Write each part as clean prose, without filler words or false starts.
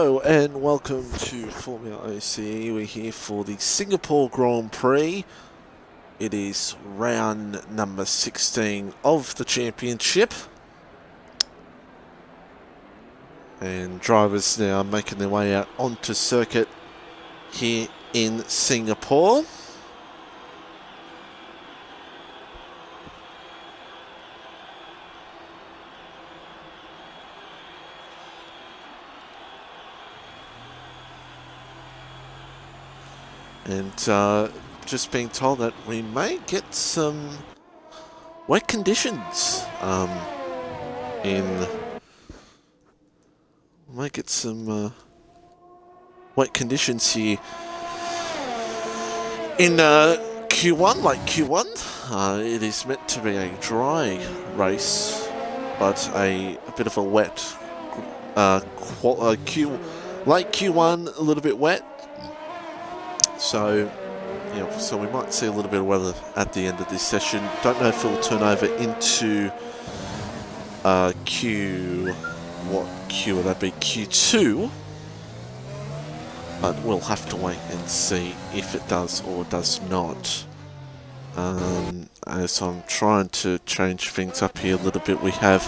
Hello and welcome to FormulaOCE. We're here for the Singapore Grand Prix. It is round number 16 of the championship. And drivers now making their way out onto circuit here in Singapore. And just being told that we may get some wet conditions might get some wet conditions here in Q1, like Q1. It is meant to be a dry race, but a bit of a wet late Q1, a little bit wet. So, yeah, so we might see a little bit of weather at the end of this session. Don't know if it will turn over into what Q would that be? Q2. But we'll have to wait and see if it does or does not. As I'm trying to change things up here a little bit, we have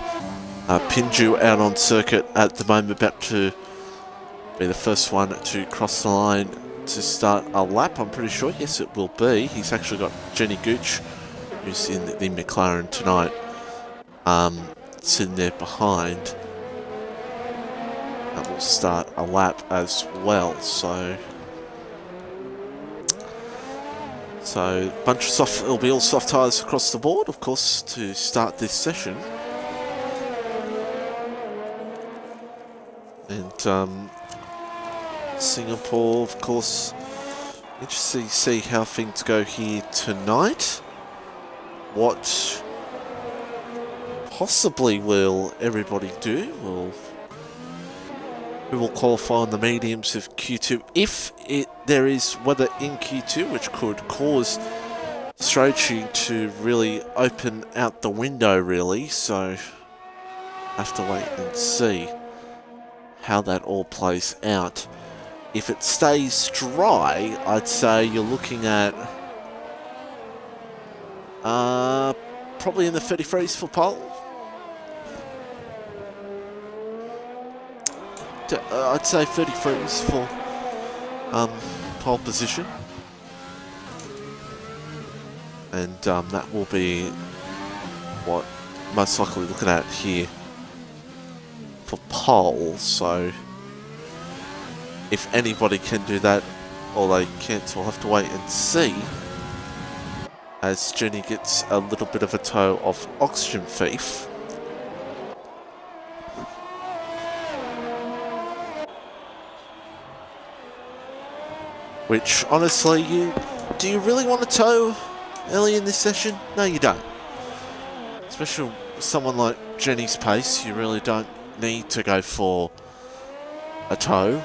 Pinju out on circuit at the moment, about to be the first one to cross the line to start a lap, I'm pretty sure. Yes, it will be. He's actually got Jenny Gooch, who's in the McLaren tonight, sitting there behind. That will start a lap as well. So bunch of soft. It'll be all soft tyres across the board, of course, to start this session. And Singapore, of course, interesting to see how things go here tonight. What possibly will everybody do? Who will qualify on the mediums of Q2 if there is weather in Q2, which could cause strategy to really open out the window, really. So have to wait and see how that all plays out. If it stays dry, I'd say you're looking at probably in the 33s for pole. I'd say 33s for pole position. And that will be what most likely looking at here for pole. So if anybody can do that, or they can't, we'll have to wait and see, as Jenny gets a little bit of a toe of Oxygen Thief. Which, honestly, do you really want a tow early in this session? No, you don't. Especially with someone like Jenny's pace, you really don't need to go for a tow.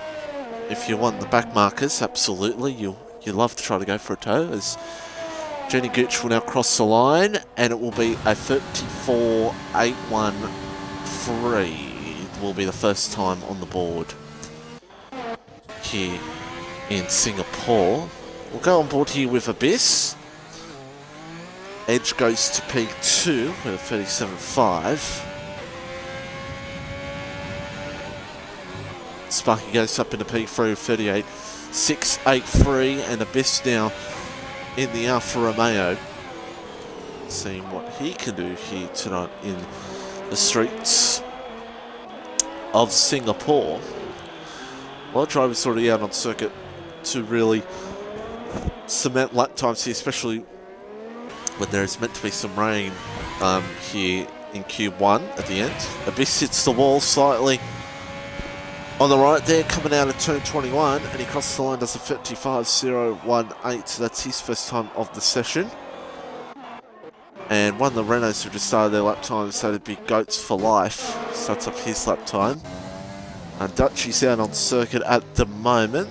If you want the back markers, absolutely, you love to try to go for a tow, as Jenny Gooch will now cross the line, and it will be a 34.813. It will be the first time on the board here in Singapore. We'll go on board here with Abyss. Edge goes to P2 with a 37.5. Sparky goes up into P3 38.683, and Abyss now in the Alfa Romeo, seeing what he can do here tonight in the streets of Singapore. A lot of drivers already out on circuit to really cement lap times here, especially when there is meant to be some rain here in Q1 at the end. Abyss hits the wall slightly on the right there, coming out of turn 21, and he crosses the line, does a 55.018, so that's his first time of the session. And one of the Renaults who just started their lap time, so it'd be Goats for Life, starts up his lap time. And Dutchie's out on circuit at the moment,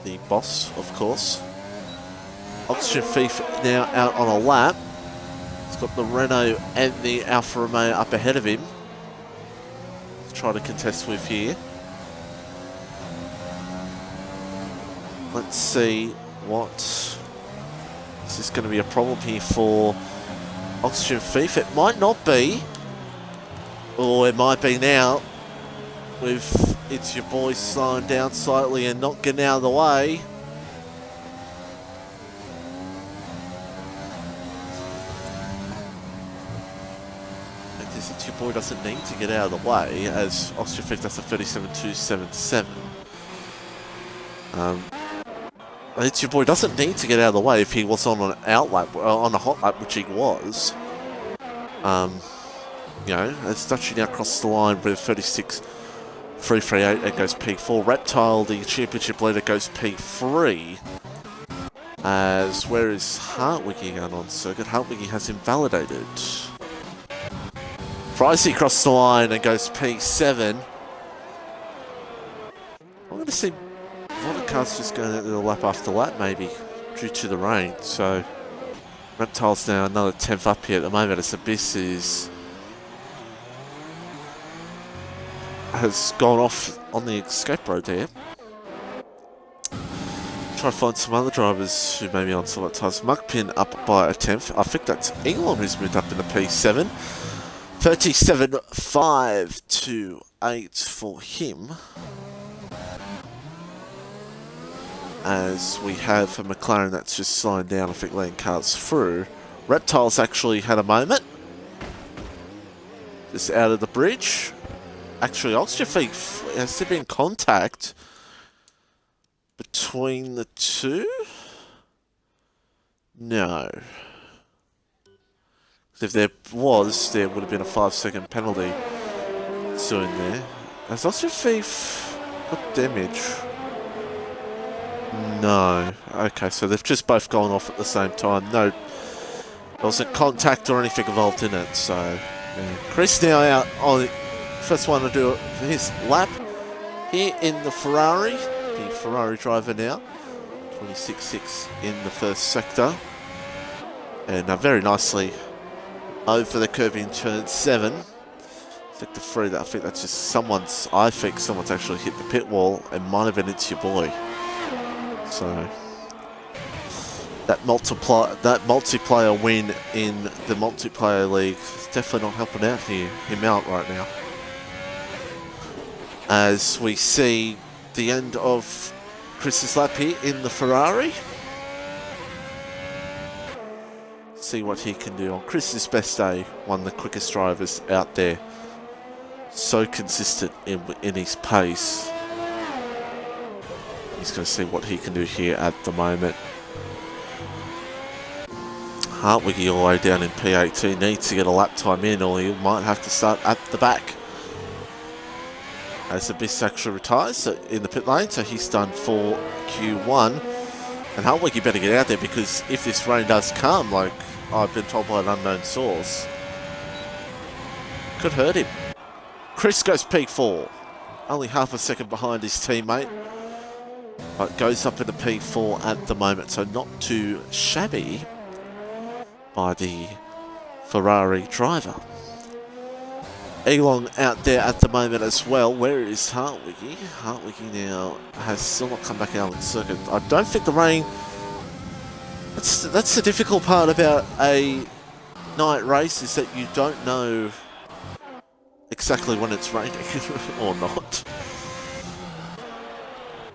the boss, of course. Oxygen Thief now out on a lap. He's got the Renault and the Alfa Romeo up ahead of him to try to contest with here. Let's see what... Is this going to be a problem here for Oxygen Thief? It might not be. Or it might be now. With It's Your Boy slowing down slightly and not getting out of the way. It's Your Boy doesn't need to get out of the way, as Oxygen Thief does a 37.277. It's Your Boy doesn't need to get out of the way if he was on an outlap, on a hot lap, which he was. You know, as Dutchy now crosses the line with 36.338, it goes P4. Reptile, the championship leader, goes P3. As where is Hartwiggy going on circuit? Hartwiggy has invalidated. Pricey crosses the line and goes P7. I'm going to see a lot of cars just going out the lap after lap, maybe, due to the rain. So, Reptile's now another 10th up here at the moment as Abyss has gone off on the escape road there. Try to find some other drivers who may be on select tyres. Muckpin up by a 10th. I think that's Elon who's moved up in the P7. 37.528 for him. As we have a McLaren that's just slowing down, I think, letting cars through. Reptile's actually had a moment. Just out of the bridge. Actually, Oxygen Thief, has there been contact between the two? No. If there was, there would have been a 5-second penalty soon there. Has Oxygen Thief got damage? No. Okay, so they've just both gone off at the same time. No, there wasn't contact or anything involved in it, so... Yeah. Chris now out on the first one to do his lap here in the Ferrari. The Ferrari driver now. 26.6 in the first sector. And very nicely over the curb in turn 7. Sector 3, I think that's just someone's actually hit the pit wall and might have been It's Your Boy. So that multiplayer win in the multiplayer league is definitely not helping him out right now. As we see the end of Chris's lap here in the Ferrari. See what he can do on Chris's best day. One of the quickest drivers out there. So consistent in his pace. He's going to see what he can do here at the moment. Hartwiggy all the way down in P18 needs to get a lap time in, or he might have to start at the back. As Abyss actually retires in the pit lane, so he's done for Q1. And Hartwiggy better get out there, because if this rain does come, like I've been told by an unknown source, could hurt him. Chris goes P4, only half a second behind his teammate. But goes up into P4 at the moment, so not too shabby by the Ferrari driver. Elon out there at the moment as well. Where is Hartwiggy? Hartwiggy now has still not come back out on the circuit. I don't think the rain... That's the difficult part about a night race, is that you don't know exactly when it's raining or not.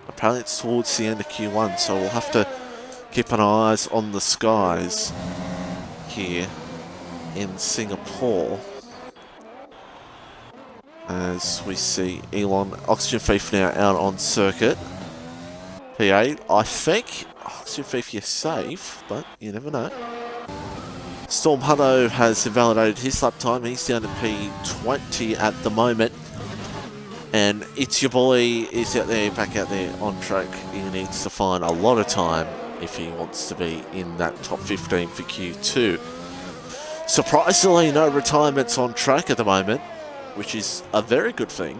Apparently it's towards the end of Q1, so we'll have to keep an eye on the skies here in Singapore. As we see Elon, Oxygen Thief now out on circuit. P8, I think Oxygen Thief, you're safe, but you never know. Storm Hutto has invalidated his lap time. He's down to P20 at the moment. And It's Your Boy is out there, back out there on track. He needs to find a lot of time if he wants to be in that top 15 for Q2. Surprisingly, no retirements on track at the moment, which is a very good thing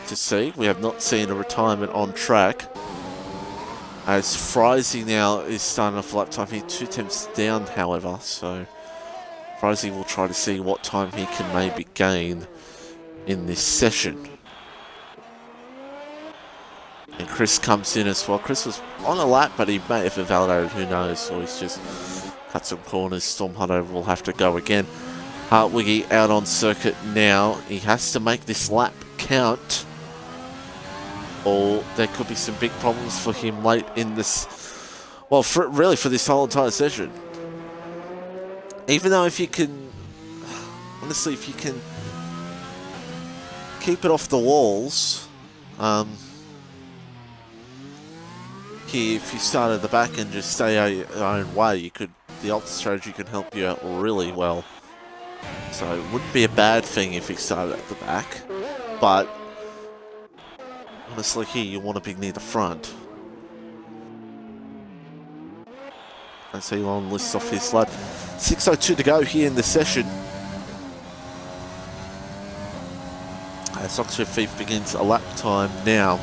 to see. We have not seen a retirement on track. As Frizy now is starting off lap time here, 2 tenths down, however. So Frizy will try to see what time he can maybe gain in this session. And Chris comes in as well. Chris was on a lap, but he may have invalidated, who knows, or he's just cut some corners. Storm Hunter will have to go again. Hartwiggy out on circuit now. He has to make this lap count, or there could be some big problems for him late in this, well, really for this whole entire session. Even though if you can, honestly, if you can keep it off the walls, here, if you start at the back and just stay out your own way, you could, the alt strategy can help you out really well. So it wouldn't be a bad thing if you started at the back, but honestly here you want to be near the front. As Elon lists off his lap. 6:02 to go here in the session. As Oxford Thief begins a lap time now.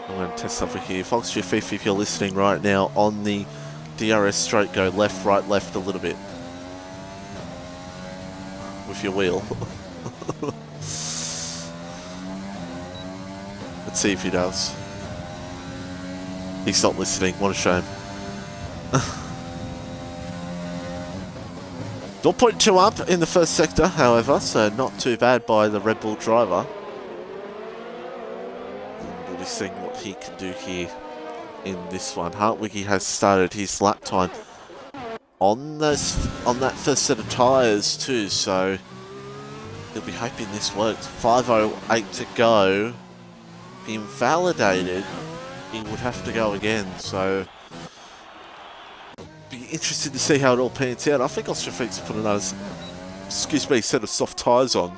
I'm going to test over here. Foxtrot Thief, if you're listening right now, on the DRS straight, go left, right, left a little bit. With your wheel. Let's see if he does. He's not listening, what a shame. 0.2 up in the first sector, however, so not too bad by the Red Bull driver. We'll be seeing what he can do here in this one. Hartwiggy has started his lap time on that first set of tyres too, so he'll be hoping this works. 5:08 to go. If he invalidated, he would have to go again, so be interested to see how it all pans out. I think Austrofeet's put another, set of soft tyres on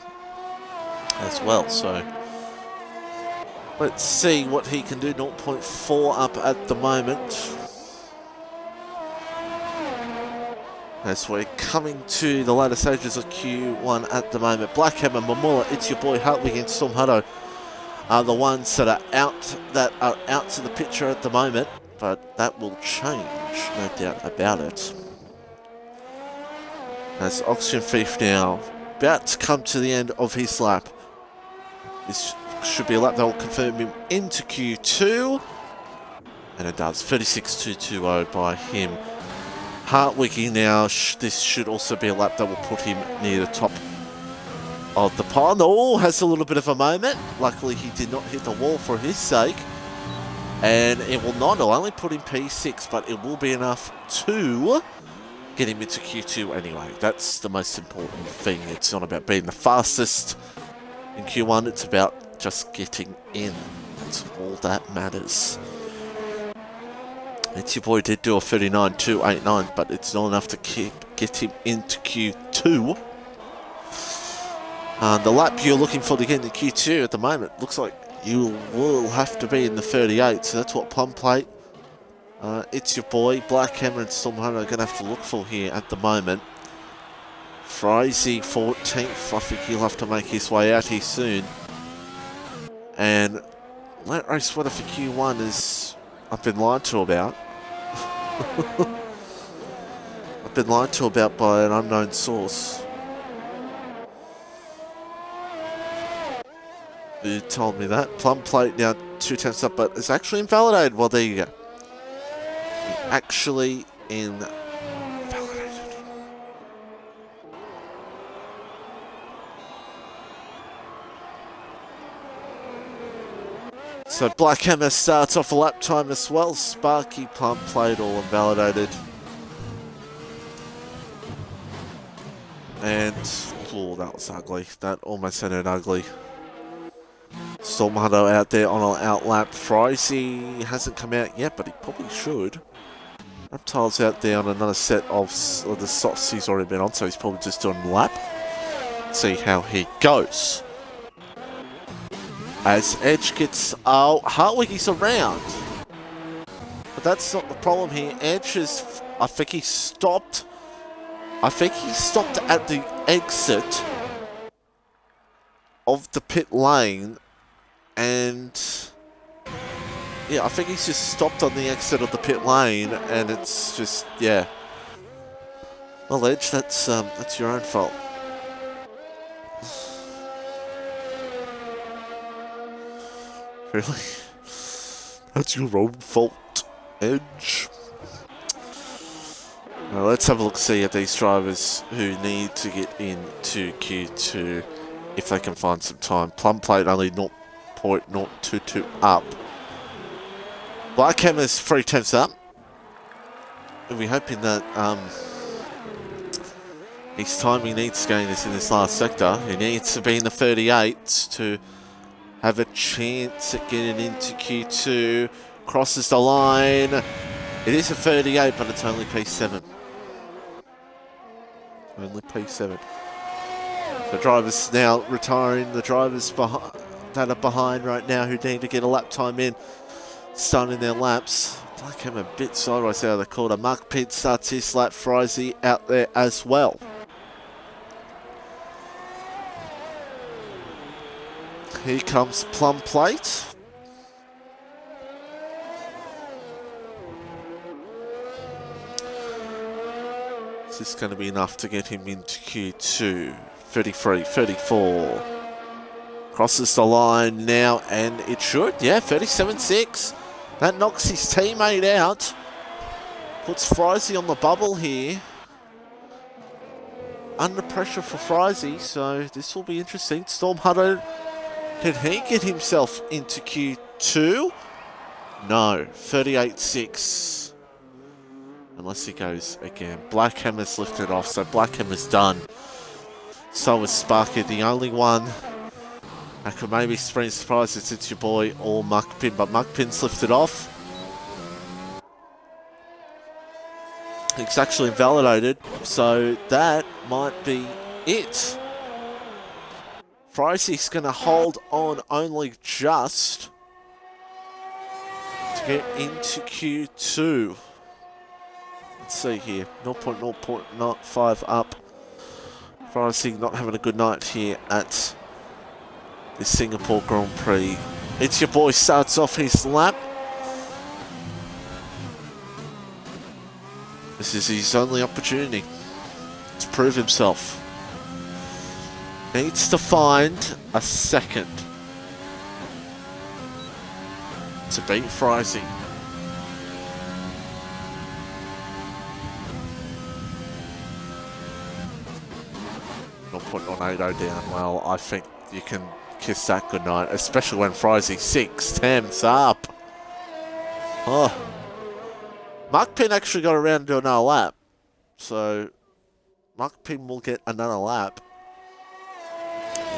as well, so let's see what he can do. 0.4 up at the moment. As we're coming to the later stages of Q1 at the moment. Blackhammer, Mamula, It's Your Boy, Hartwig and Storm Hutto are the ones that are out to the picture at the moment, but that will change, no doubt about it. As Oxygen Thief now about to come to the end of his lap. This should be a lap that will confirm him into Q2, and it does. 36.220 by him. Hartwiggy now, this should also be a lap that will put him near the top of the pile. Oh, has a little bit of a moment. Luckily he did not hit the wall for his sake. And it will not, it'll only put him P6, but it will be enough to get him into Q2 anyway. That's the most important thing. It's not about being the fastest in Q1, it's about just getting in. That's all that matters. It's Your Boy did do a 39.289, but it's not enough to get him into Q2. The lap you're looking for to get into Q2 at the moment looks like you will have to be in the 38, so that's what Plum Plate, It's Your Boy, Black Hammer and Storm Hunter are going to have to look for here at the moment. Frizy 14th, I think he'll have to make his way out here soon. And Late Race Sweater for Q1 is, I've been lied to about. I've been lied to about by an unknown source. Who told me that? Plum Plate now 2 tenths up, but it's actually invalidated. Well, there you go. Actually invalidated. So Black Hammer starts off a lap time as well. Sparky, Plum Plate all invalidated. And, oh, that was ugly. That almost sounded ugly. Storm Hunter out there on an out lap. Frizy hasn't come out yet, but he probably should. Reptile's out there on another set of the softs he's already been on, so he's probably just doing a lap. See how he goes. As Edge gets... Oh, Hartwiggy's around. But that's not the problem here. Edge is... I think he stopped at the exit of the pit lane. And... yeah, I think he's just stopped on the exit of the pit lane. And it's just... yeah. Well, Edge, that's your own fault. Really? That's your own fault, Edge. Now let's have a look, see at these drivers who need to get into Q2 if they can find some time. Plum plate only 0.022 up. Black Hammer's 3/10 up. And we're hoping that his time he needs to gain is in this last sector. He needs to be in the 38s to have a chance at getting into Q2. Crosses the line. It is a 38, but it's only P7. Only P7. The drivers now retiring. The drivers that are behind right now who need to get a lap time in, starting their laps. Black Hammer a bit sideways out of the corner. Mark Pitt starts his lap. Frizy out there as well. Here comes Plum Plate. Is this going to be enough to get him into Q2? 33, 34. Crosses the line now, and it should. Yeah, 37.6. That knocks his teammate out. Puts Frizy on the bubble here. Under pressure for Frizy, so this will be interesting. Storm Hutto, can he get himself into Q2? No, 38.6. Unless he goes again. Black Hammer's lifted off, so Black Hammer's done. So is Sparky, the only one that could maybe spring surprises. It's your boy or Muckpin, but Muckpin's lifted off. It's actually invalidated, so that might be it. Frizy's going to hold on only just to get into Q2. Let's see here, 0.0.05 up. Frizy not having a good night here at the Singapore Grand Prix. It's your boy starts off his lap. This is his only opportunity to prove himself. Needs to find a second to beat Frizy. .180 down. Well, I think you can kiss that goodnight, especially when Frizy 6/10 up. Oh, Muckpin actually got around to another lap, so Muckpin will get another lap.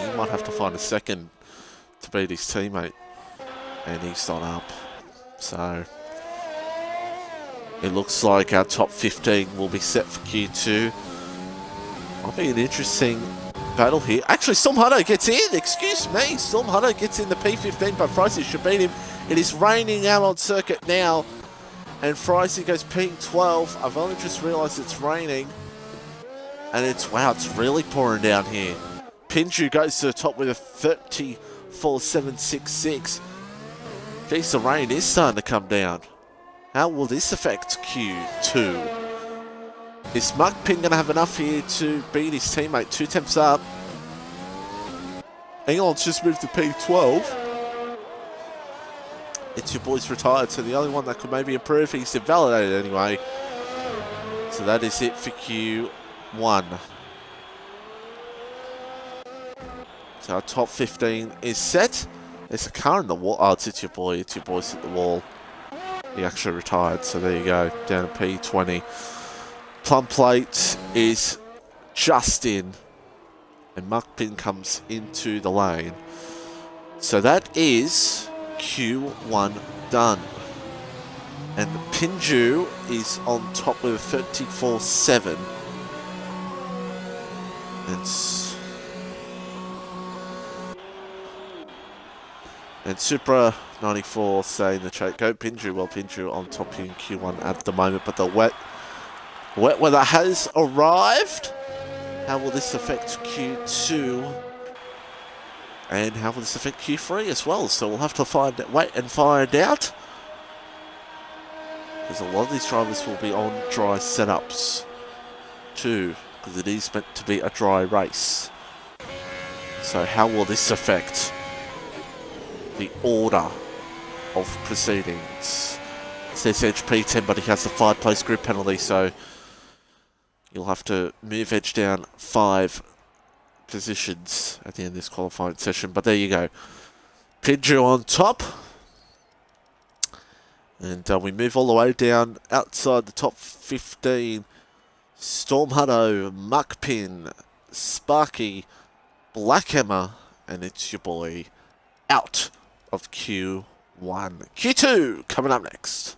He might have to find a second to beat his teammate, and he's not up. So it looks like our top 15 will be set for Q2. Might be an interesting battle here. Actually, Storm Hutto gets in. Excuse me. Storm Hutto gets in the P15, but Frizy should beat him. It is raining out on circuit now, and Frizy goes P12. I've only just realised it's raining, and wow, it's really pouring down here. Pinju goes to the top with a 34.766. Geez, the rain is starting to come down. How will this affect Q2? Is Muckpin going to have enough here to beat his teammate? 2/10 up. England's just moved to P12. It's your boys retired, so the only one that could maybe improve, he's invalidated anyway. So that is it for Q1. So our top 15 is set. There's a car in the wall. Oh, it's your boy. It's your boys at the wall. He actually retired, so there you go. Down to P20. Plum Plate is just in, and Muckpin comes into the lane. So that is Q1 done. And Pinju is on top with a 34.7. And Supra 94 saying the chat, go Pinju. Well, Pinju on top here in Q1 at the moment, but the wet weather has arrived. How will this affect Q2? And how will this affect Q3 as well? So we'll have to wait and find out. Because a lot of these drivers will be on dry setups too, because it is meant to be a dry race. So how will this affect the order of proceedings. It says edge P10, but he has the 5-place grid penalty, so you'll have to move edge down 5 positions at the end of this qualifying session. But there you go. Pinju on top. And we move all the way down outside the top 15. Stormhutto, Muckpin, Sparky, Blackhammer, and it's your boy out of Q1. Q2 coming up next.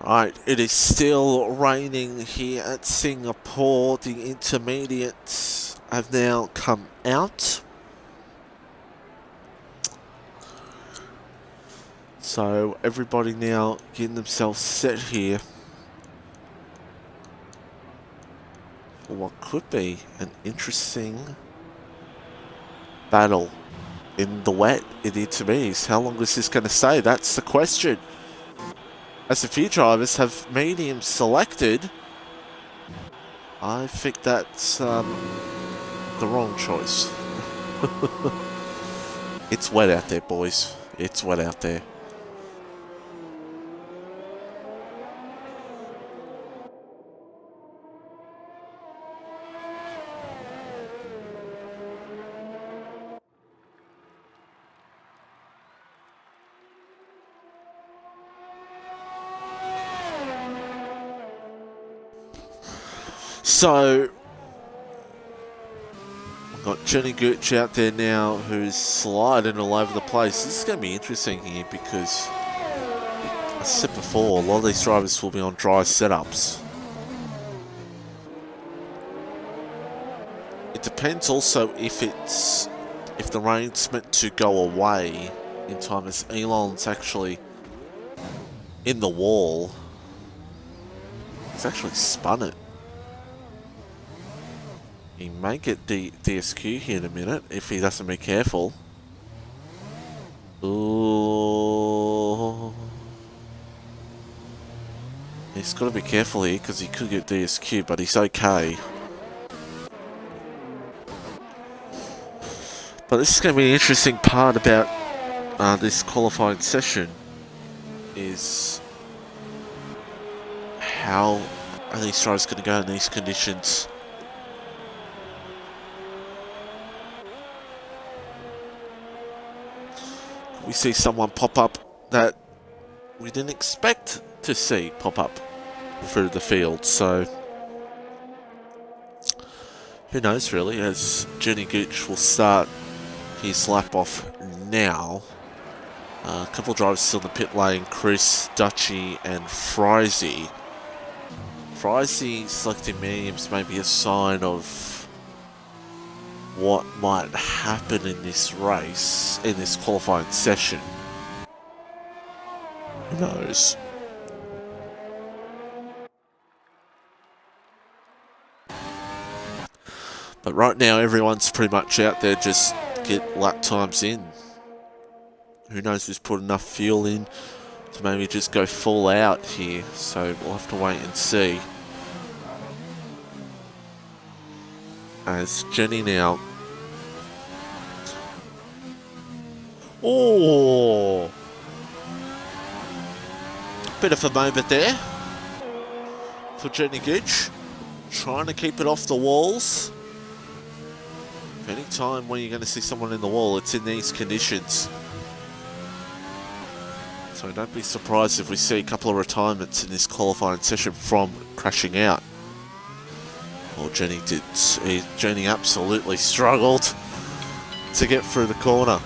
Right, it is still raining here at Singapore. The intermediates have now come out. So everybody now getting themselves set here for what could be an interesting battle in the wet in the intermediates. How long is this going to stay? That's the question. As a few drivers have medium selected, I think that's the wrong choice. It's wet out there, boys. It's wet out there. So, we've got Jenny Gooch out there now who's sliding all over the place. This is going to be interesting here because, as I said before, a lot of these drivers will be on dry setups. It depends also if the rain's meant to go away in time, as Elon's actually in the wall. He's actually spun it. He may get DSQ here in a minute if he doesn't be careful. Ooh. He's got to be careful here because he could get DSQ, but he's okay. But this is going to be an interesting part about this qualifying session, is how are these drivers going to go in these conditions. We see someone pop up that we didn't expect to see pop up through the field, so who knows really, as Jenny Gooch will start his lap off now. A couple of drivers still in the pit lane, Chris, Dutchy and Frizy. Frizy selecting mediums may be a sign of what might happen in this race, in this qualifying session. Who knows? But right now everyone's pretty much out there just get lap times in. Who knows who's put enough fuel in to maybe just go full out here, so we'll have to wait and see. As Jenny now. Oh! Bit of a moment there for Jenny Gooch. Trying to keep it off the walls. Any time when you're going to see someone in the wall, it's in these conditions. So don't be surprised if we see a couple of retirements in this qualifying session from crashing out. Well, Jenny did. Jenny absolutely struggled to get through the corner.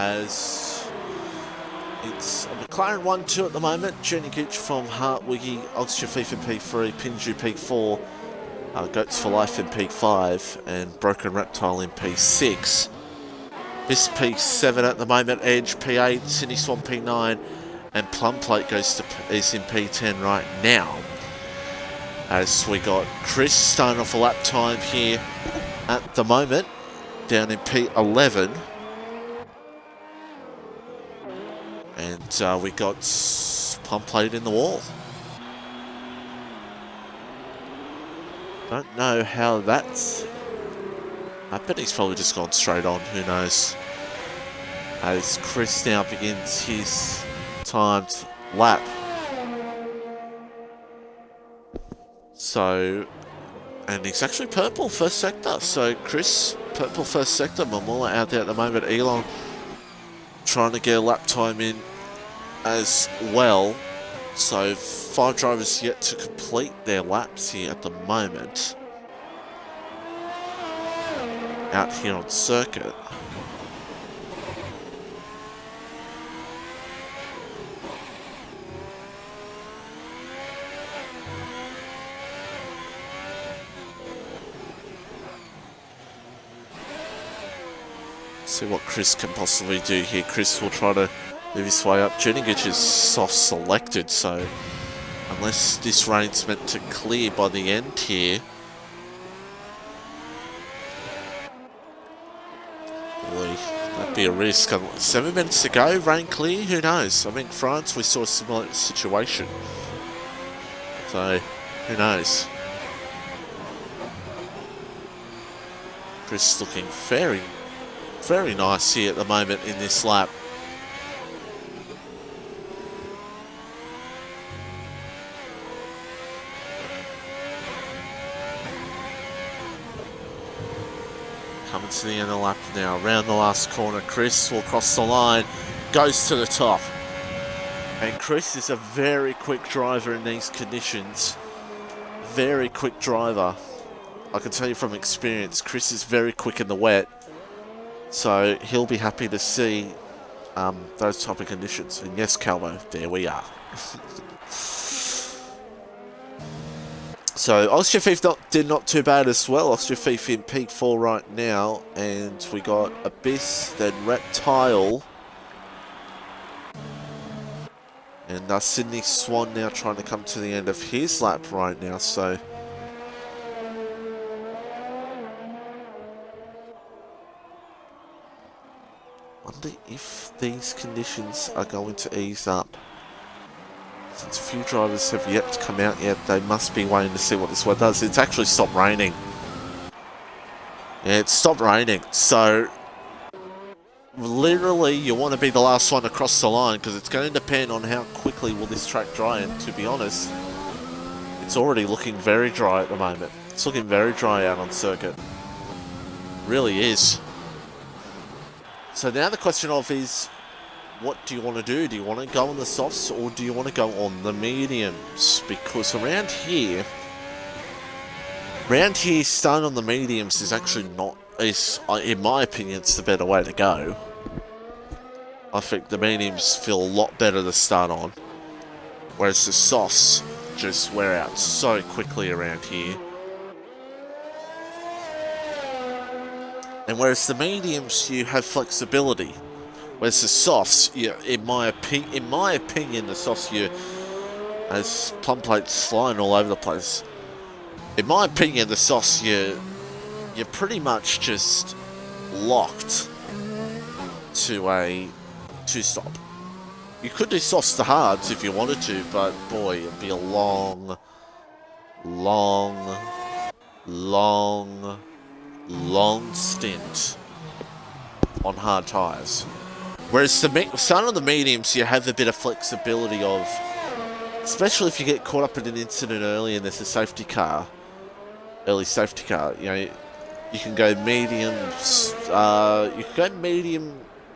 as it's a McLaren 1-2 at the moment. Jernigic from Hartwiggy, Ulster Thief in P3, Pinju P4, Goats for Life in P5, and Broken Reptile in P6. This P7 at the moment, Edge P8, Sydney Swan P9, and Plum Plate is in P10 right now. As we got Chris starting off a lap time here at the moment, down in P11. And we got Plum Plate in the wall. Don't know how that's... I bet he's probably just gone straight on, who knows. As Chris now begins his timed lap. So, and he's actually purple first sector. So Chris, purple first sector, Mamula out there at the moment. Elon trying to get a lap time in as well. So 5 drivers yet to complete their laps here at the moment. Out here on circuit. See what Chris can possibly do here. Chris will try to move his way up. Jernigic is soft selected, so unless this rain's meant to clear by the end here, boy, that'd be a risk. 7 minutes to go, rain clear, who knows? I mean, France, we saw a similar situation, so who knows? Chris looking very nice here at the moment in this lap. Coming to the end of the lap now, around the last corner. Chris will cross the line, goes to the top. And Chris is a very quick driver in these conditions. Very quick driver. I can tell you from experience, Chris is very quick in the wet. So he'll be happy to see those type of conditions. And yes, Calvo, there we are. So Austria Thief did not too bad as well. Austria Thief in P4 right now. And we got Abyss, then Reptile. And Sydney Swan now trying to come to the end of his lap right now. So wonder if these conditions are going to ease up. Since a few drivers have yet to come out yet, they must be waiting to see what this weather does. It's actually stopped raining. Yeah, it's stopped raining. So, literally, you want to be the last one across the line because it's going to depend on how quickly will this track dry. And to be honest, it's already looking very dry at the moment. It's looking very dry out on circuit. It really is. So now the question of is, what do you want to do? Do you want to go on the softs or do you want to go on the mediums? Because around here, starting on the mediums is actually not, in my opinion, it's the better way to go. I think the mediums feel a lot better to start on, whereas the softs just wear out so quickly around here. And whereas the mediums, you have flexibility. Whereas the softs, in my opinion, the softs, as Plum Plate's flying all over the place. In my opinion, the softs, you're pretty much just locked to a two-stop. You could do softs to hards if you wanted to, but boy, it'd be a long stint on hard tyres. Whereas the starting on the mediums, you have a bit of flexibility of, especially if you get caught up in an incident early and there's a safety car, early safety car. You know, you can go mediums. You can go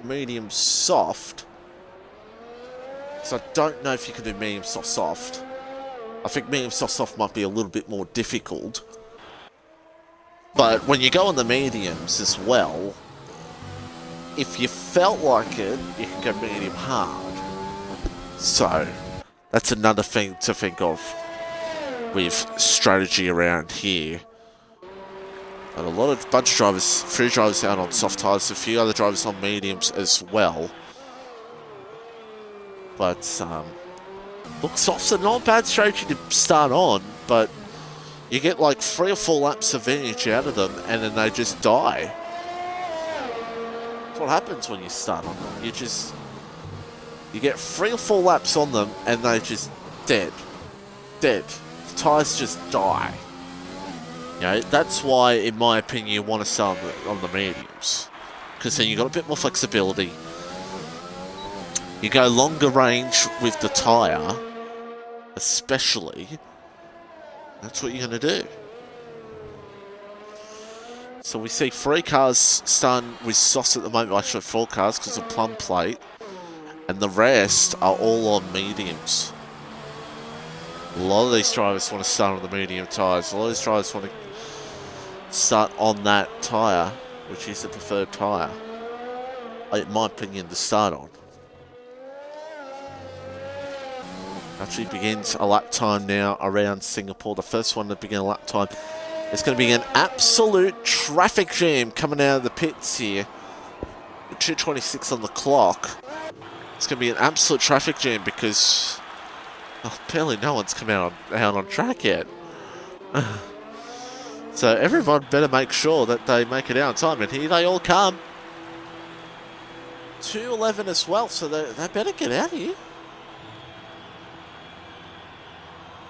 medium soft. So I don't know if you can do medium soft. I think medium soft might be a little bit more difficult. But when you go on the mediums as well, if you felt like it, you can go medium hard. So, that's another thing to think of with strategy around here. And a bunch of drivers, 3 drivers out on soft tyres, a few other drivers on mediums as well. But, look, softs are not a bad strategy to start on, but you get like 3 or 4 laps of advantage out of them, and then they just die. That's what happens when you start on them. You get 3 or 4 laps on them, and they're just dead. Dead. The tyres just die. You know, that's why, in my opinion, you want to start on the mediums. Because then you've got a bit more flexibility. You go longer range with the tyre, especially. That's what you're going to do. So we see 3 cars starting with softs at the moment. Actually 4 cars because of plum plate. And the rest are all on mediums. A lot of these drivers want to start on the medium tyres. A lot of these drivers want to start on that tyre, which is the preferred tyre, in my opinion, to start on. Actually begins a lap time now around Singapore. The first one to begin a lap time. It's going to be an absolute traffic jam coming out of the pits here. 2:26 on the clock. It's going to be an absolute traffic jam because apparently no one's come out on track yet. So everyone better make sure that they make it out on time. And here they all come. 2:11 as well, so they better get out of here.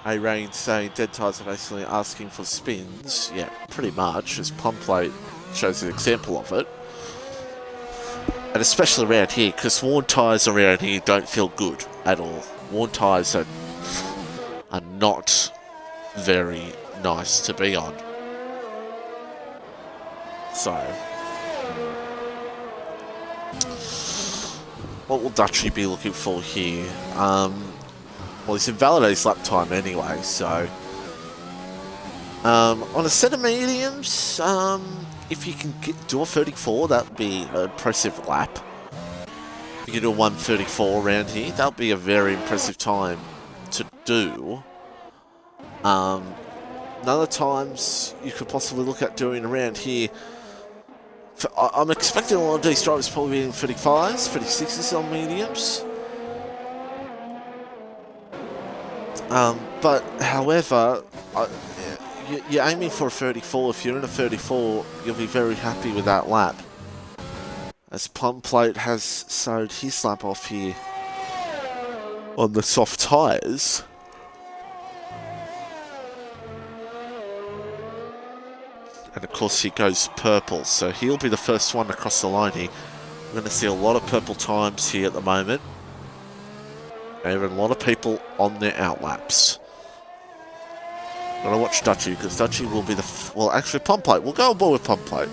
A-Rain saying dead tyres are basically asking for spins. Yeah, pretty much, as plum plate shows an example of it. And especially around here, because worn tyres around here don't feel good at all. Worn tyres are not very nice to be on. So, what will Dutchy be looking for here? Well, he's invalidated his lap time anyway, so... on a set of mediums, if you can do a 34, that would be an impressive lap. If you can do a 1:34 around here, that would be a very impressive time to do. Other times you could possibly look at doing around here. I'm expecting a lot of these drivers probably being 35s, 36s on mediums. But, however, you're aiming for a 34. If you're in a 34, you'll be very happy with that lap. As Plum Plate has sewed his lap off here on the soft tyres. And of course he goes purple, so he'll be the first one across the line here. We're going to see a lot of purple times here at the moment. And a lot of people on their outlaps. I'm going to watch Dutchy, because Dutchy will be the... well, actually, Plum Plate. We'll go on board with Plum Plate.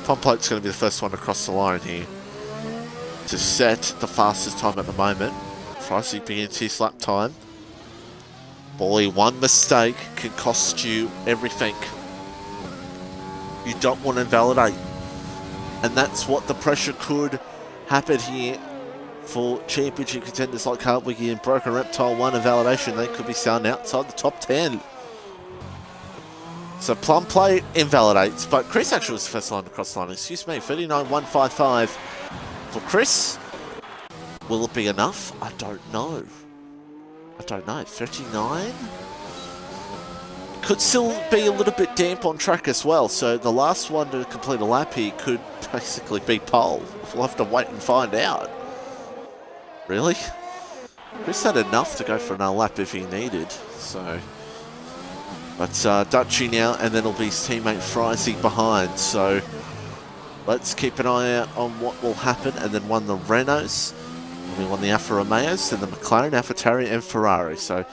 Plum Plate's going to be the first one across the line here to set the fastest time at the moment. Pricey begins his lap time. Boy, one mistake can cost you everything. You don't want to invalidate. And that's what the pressure could happen here for championship contenders like Hardwiggy and Broken Reptile. One invalidation, they could be starting outside the top 10. So Plum Plate invalidates, but Chris actually was the first line across the line. Excuse me, 39.155 for Chris. Will it be enough? I don't know. 39? Could still be a little bit damp on track as well, so the last one to complete a lap here could basically be pole. We'll have to wait and find out. Really? Chris had enough to go for another lap if he needed, so... But Dutchy now, and then it'll be his teammate Frizy behind, so... Let's keep an eye out on what will happen, and then won the Renaults, we won the Alfa Romeos, then the McLaren, AlphaTauri and Ferrari, so...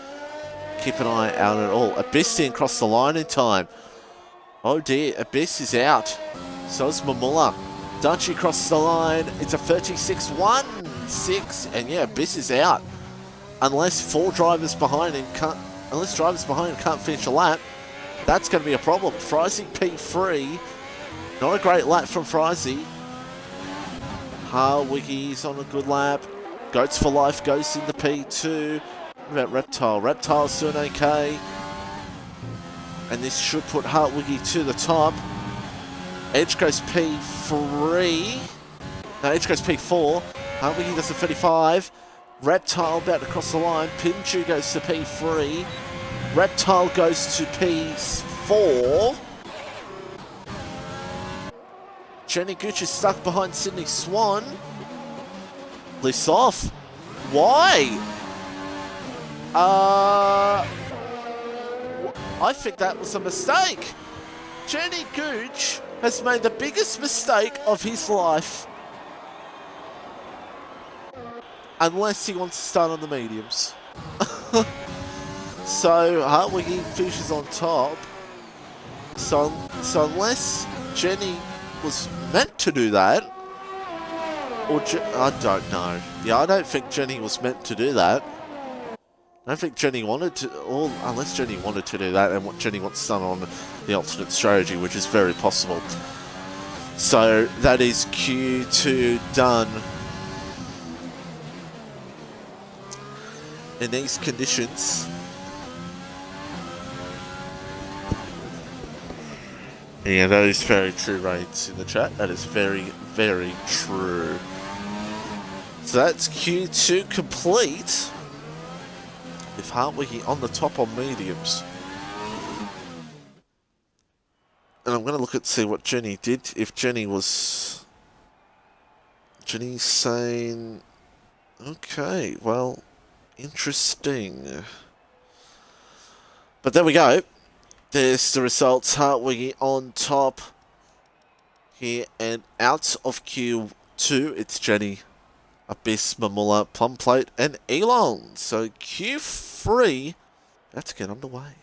Keep an eye out at all. Abyss didn't cross the line in time. Oh dear, Abyss is out. So is Mamula. Dutchy crosses the line. It's a 36.16. And yeah, Abyss is out. Unless drivers behind him can't finish a lap, that's going to be a problem. Frizy P3. Not a great lap from Frizy. Harwiggy's on a good lap. Goats for Life goes into P2. What about Reptile? Reptile's doing okay. And this should put Hartwiggy to the top. Edge goes P3. No, Edge goes P4. Hartwiggy does a 35. Reptile about to cross the line. Pinchu goes to P3. Reptile goes to P4. Jenny Gooch is stuck behind Sydney Swan. Lifts off. Why? I think that was a mistake. Jenny Gooch has made the biggest mistake of his life. Unless he wants to start on the mediums. So Hartwiggy finishes on top. So unless Jenny was meant to do that, or I don't know. Yeah, I don't think Jenny was meant to do that. I don't think Jenny wanted to, or unless Jenny wanted to do that and what Jenny wants done on the alternate strategy, which is very possible. So that is Q2 done. In these conditions, yeah, that is very true, Rates, in the chat. That is very, very true. So that's Q2 complete. With Hartwiggy on the top on mediums. And I'm going to look at see what Jenny did. If Jenny was... Jenny's saying... Okay, well, interesting. But there we go. There's the results. Hartwiggy on top here, and out of Q2, it's Jenny, Abyss, Mamula, Plum Plate, and Elon. So Q3, let's get underway.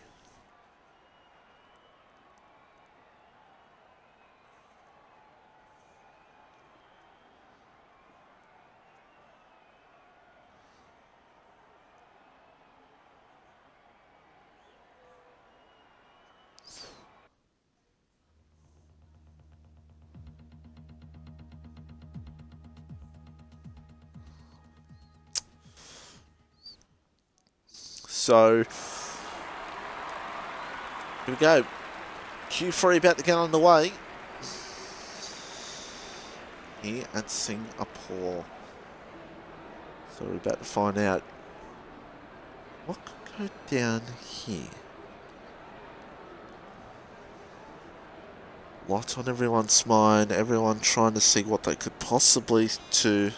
So, here we go. Q3 about to get on the way. Here at Singapore. So we're about to find out what could go down here. Lot on everyone's mind. Everyone trying to see what they could possibly do.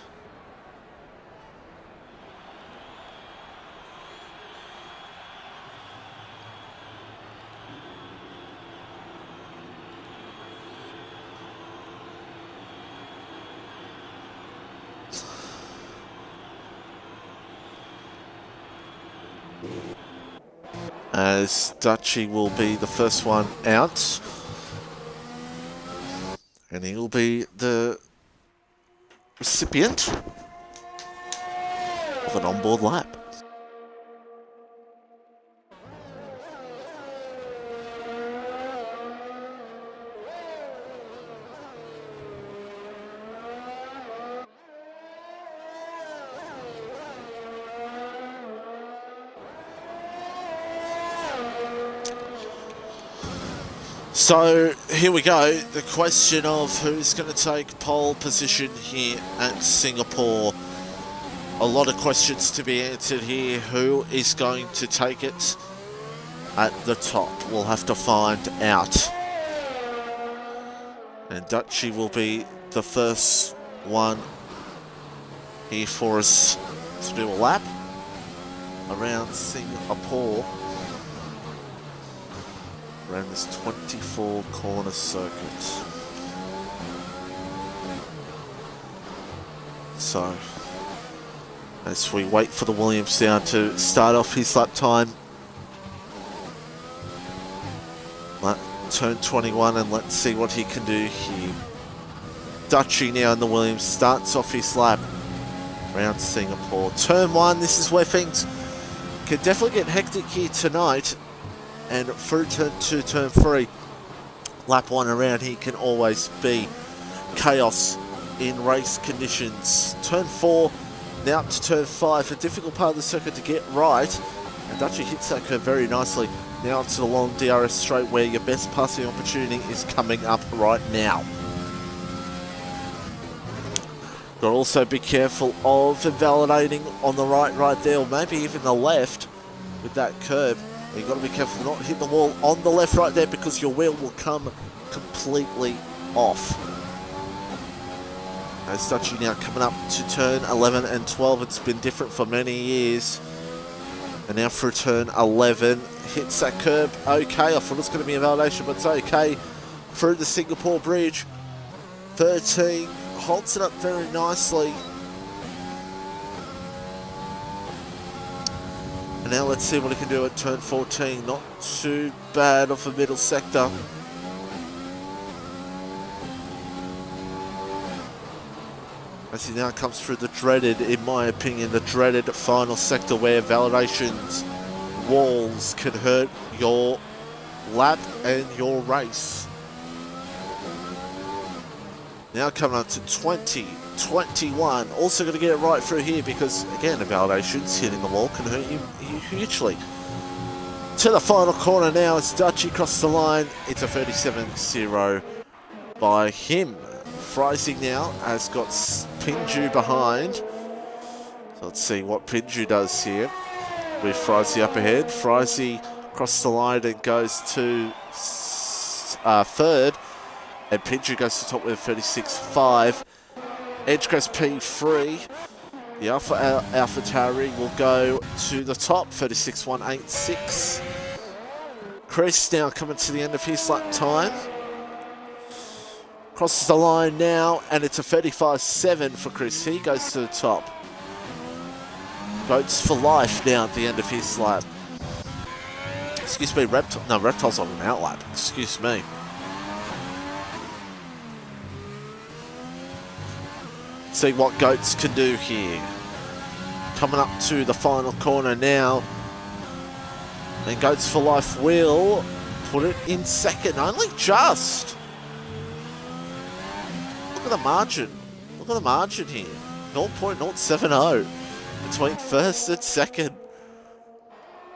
As Dutchy will be the first one out. And he will be the recipient of an onboard lap. So here we go, the question of who's going to take pole position here at Singapore. A lot of questions to be answered here. Who is going to take it at the top? We'll have to find out. And Dutchy will be the first one here for us to do a lap around Singapore. Around this 24 corner circuit. So, as we wait for the Williams down to start off his lap time. Turn 21, and let's see what he can do here. Dutchy now in the Williams starts off his lap around Singapore. Turn 1, this is where things can definitely get hectic here tonight. And through turn 2, turn 3, lap 1 around here can always be chaos in race conditions. Turn 4, now up to turn 5, a difficult part of the circuit to get right. And Dutchy hits that curve very nicely. Now onto the long DRS straight where your best passing opportunity is coming up right now. Got to also be careful of invalidating on the right there, or maybe even the left with that curve. You've got to be careful not to hit the wall on the left right there, because your wheel will come completely off. As Dutchy now coming up to turn 11 and 12, it's been different for many years. And now for turn 11, hits that curb okay. I thought it was going to be a validation, but it's okay. Through the Singapore Bridge, 13, holds it up very nicely. And now let's see what he can do at turn 14. Not too bad off the middle sector. As he now comes through the dreaded, in my opinion, the dreaded final sector where validations, walls can hurt your lap and your race. Now coming up to 20, 21. Also going to get it right through here because, again, the validations hitting the wall can hurt you hugely. To the final corner now as Dutchy across the line. It's a 37-0 by him. Frizy now has got Pinju behind. So let's see what Pinju does here with Frizy up ahead. Frizy across the line and goes to third. And Pinju goes to top with a 36.5. Edge goes P3. The Alpha Tauri will go to the top, 36.186. Chris now coming to the end of his lap time. Crosses the line now, and it's a 35.7 for Chris. He goes to the top. Goats for life now at the end of his lap. Excuse me, Reptile's on an out lap. Excuse me. See what Goats can do here. Coming up to the final corner now. And Goats for life will put it in second, only just. Look at the margin. Look at the margin here. 0.070 between first and second.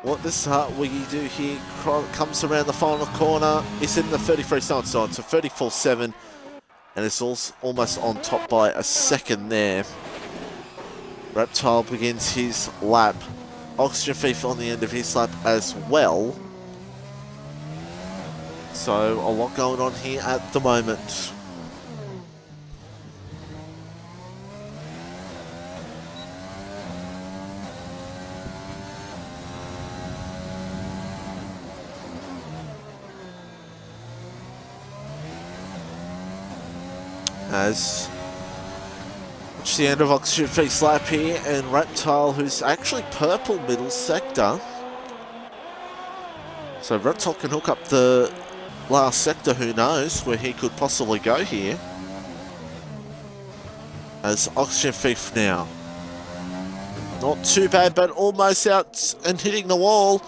What this Hartwiggy do here comes around the final corner. It's in the 33 seconds on, so 34.7. And it's also almost on top by a second there. Reptile begins his lap. Oxygen Thief on the end of his lap as well. So a lot going on here at the moment. As it's the end of Oxygen Thief's lap here, and Reptile, who's actually purple middle sector. So Reptile can hook up the last sector, who knows where he could possibly go here. As Oxygen Thief now. Not too bad, but almost out and hitting the wall.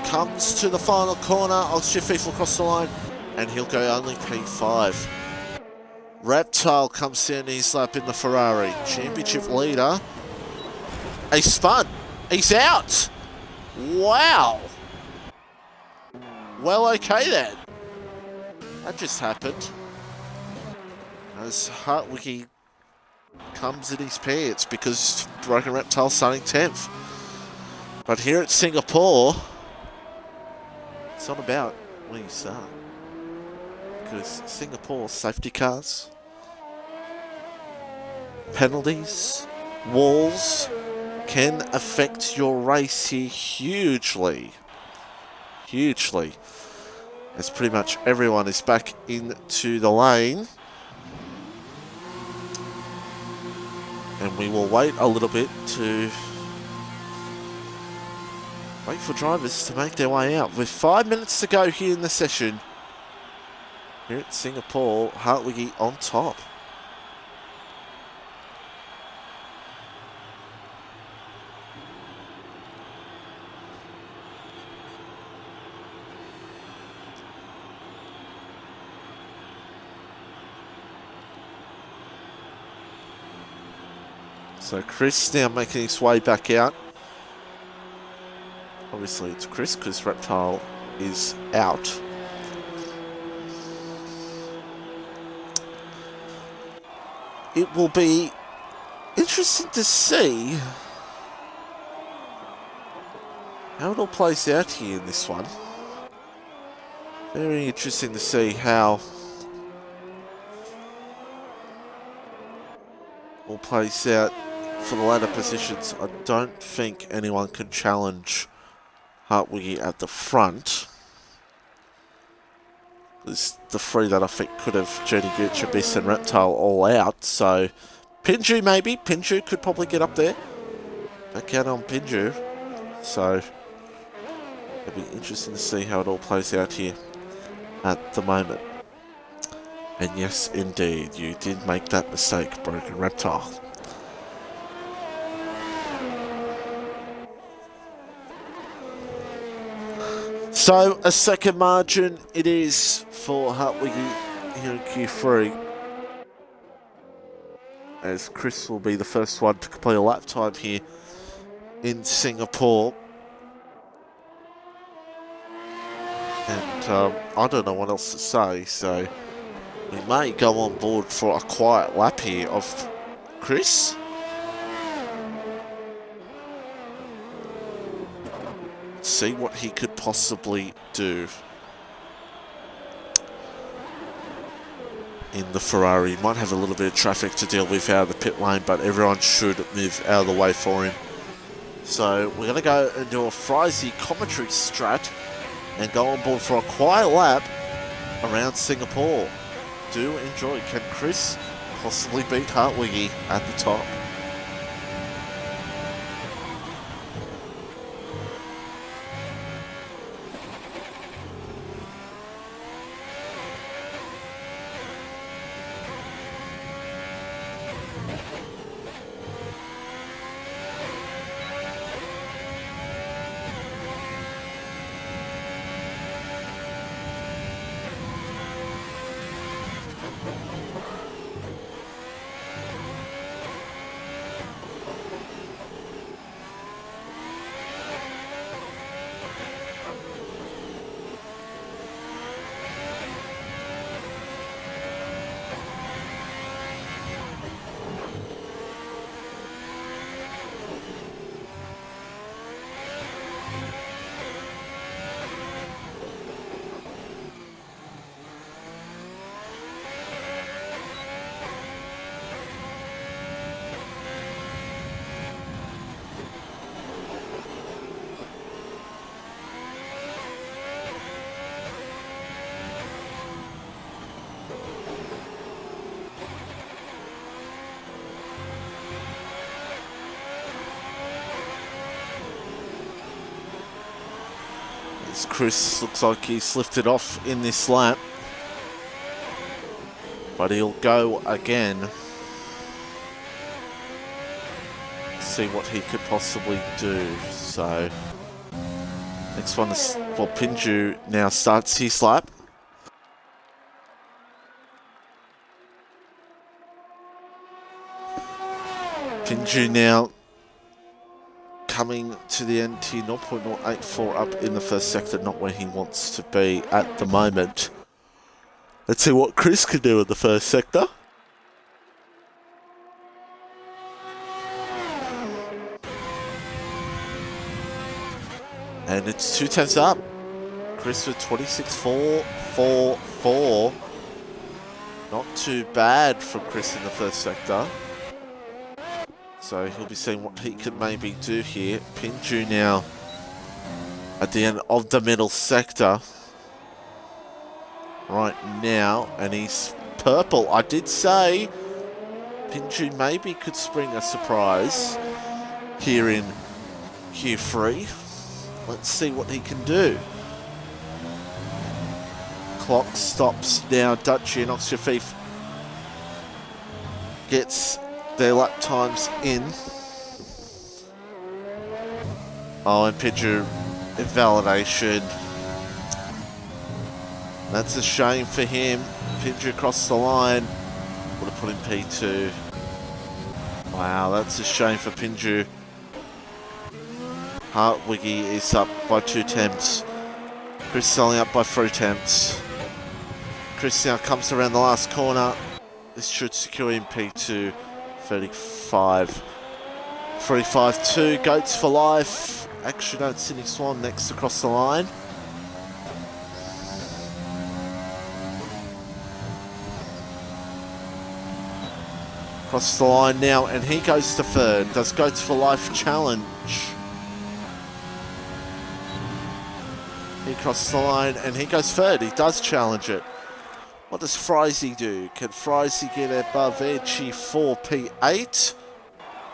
Comes to the final corner, Oxygen Thief will cross the line, and he'll go only P5. Reptile comes in his lap in the Ferrari. Championship leader. He spun. He's out. Wow. Well, okay then. That just happened. As Hartwiggy comes in his pants because Broken Reptile starting 10th. But here at Singapore, it's not about where you start. Because Singapore safety cars, penalties, walls can affect your race here hugely. Hugely. As pretty much everyone is back into the lane. And we will wait a little bit to wait for drivers to make their way out. With 5 minutes to go here in the session, here at Singapore, Hartwiggy on top. So Chris now making his way back out. Obviously it's Chris because Reptile is out. It will be interesting to see how it all plays out here in this one. Very interesting to see how all plays out for the ladder positions. I don't think anyone can challenge Hartwiggy at the front. There's the three that I think could have Journey Gooch, Abyss and Reptile all out. So Pinju maybe. Pinju could probably get up there. Back out on Pinju. So it'll be interesting to see how it all plays out here at the moment. And yes, indeed, you did make that mistake, Broken Reptile. So, a second margin it is for Hartwiggy here in Q3. As Chris will be the first one to complete a lap time here in Singapore. And I don't know what else to say, so we may go on board for a quiet lap here of Chris. See what he could possibly do in the Ferrari. Might have a little bit of traffic to deal with out of the pit lane, but everyone should move out of the way for him. So we're going to go and do a Frizy commentary strat and go on board for a quiet lap around Singapore. Do enjoy. Can Chris possibly beat Hartwiggy at the top? Chris looks like he's lifted off in this lap, but he'll go again. See what he could possibly do. So next one is, well, Pinju now starts his lap. Pinju now coming to the NT 0.084 up in the first sector, not where he wants to be at the moment. Let's see what Chris can do in the first sector. And it's 2 tenths up. Chris with 26.444. Not too bad for Chris in the first sector. So he'll be seeing what he could maybe do here. Pinju now at the end of the middle sector right now, and he's purple. I did say Pinju maybe could spring a surprise here in Q3. Let's see what he can do. Clock stops now. Dutchy and Oxyfief gets their lap times in. Oh, and Pinju invalidation. That's a shame for him. Pinju crossed the line. Would have put in P2. Wow, that's a shame for Pinju. Hartwiggy is up by 2 attempts. Chris selling up by 3 attempts. Chris now comes around the last corner. This should secure him P2 35. 35-2, Goats for life. Action on Sydney Swan next across the line. Across the line now, and he goes to third. Does Goats for Life challenge? He crosses the line, and he goes third. He does challenge it. What does Frizy do? Can Frizy get above Edgy 4P8?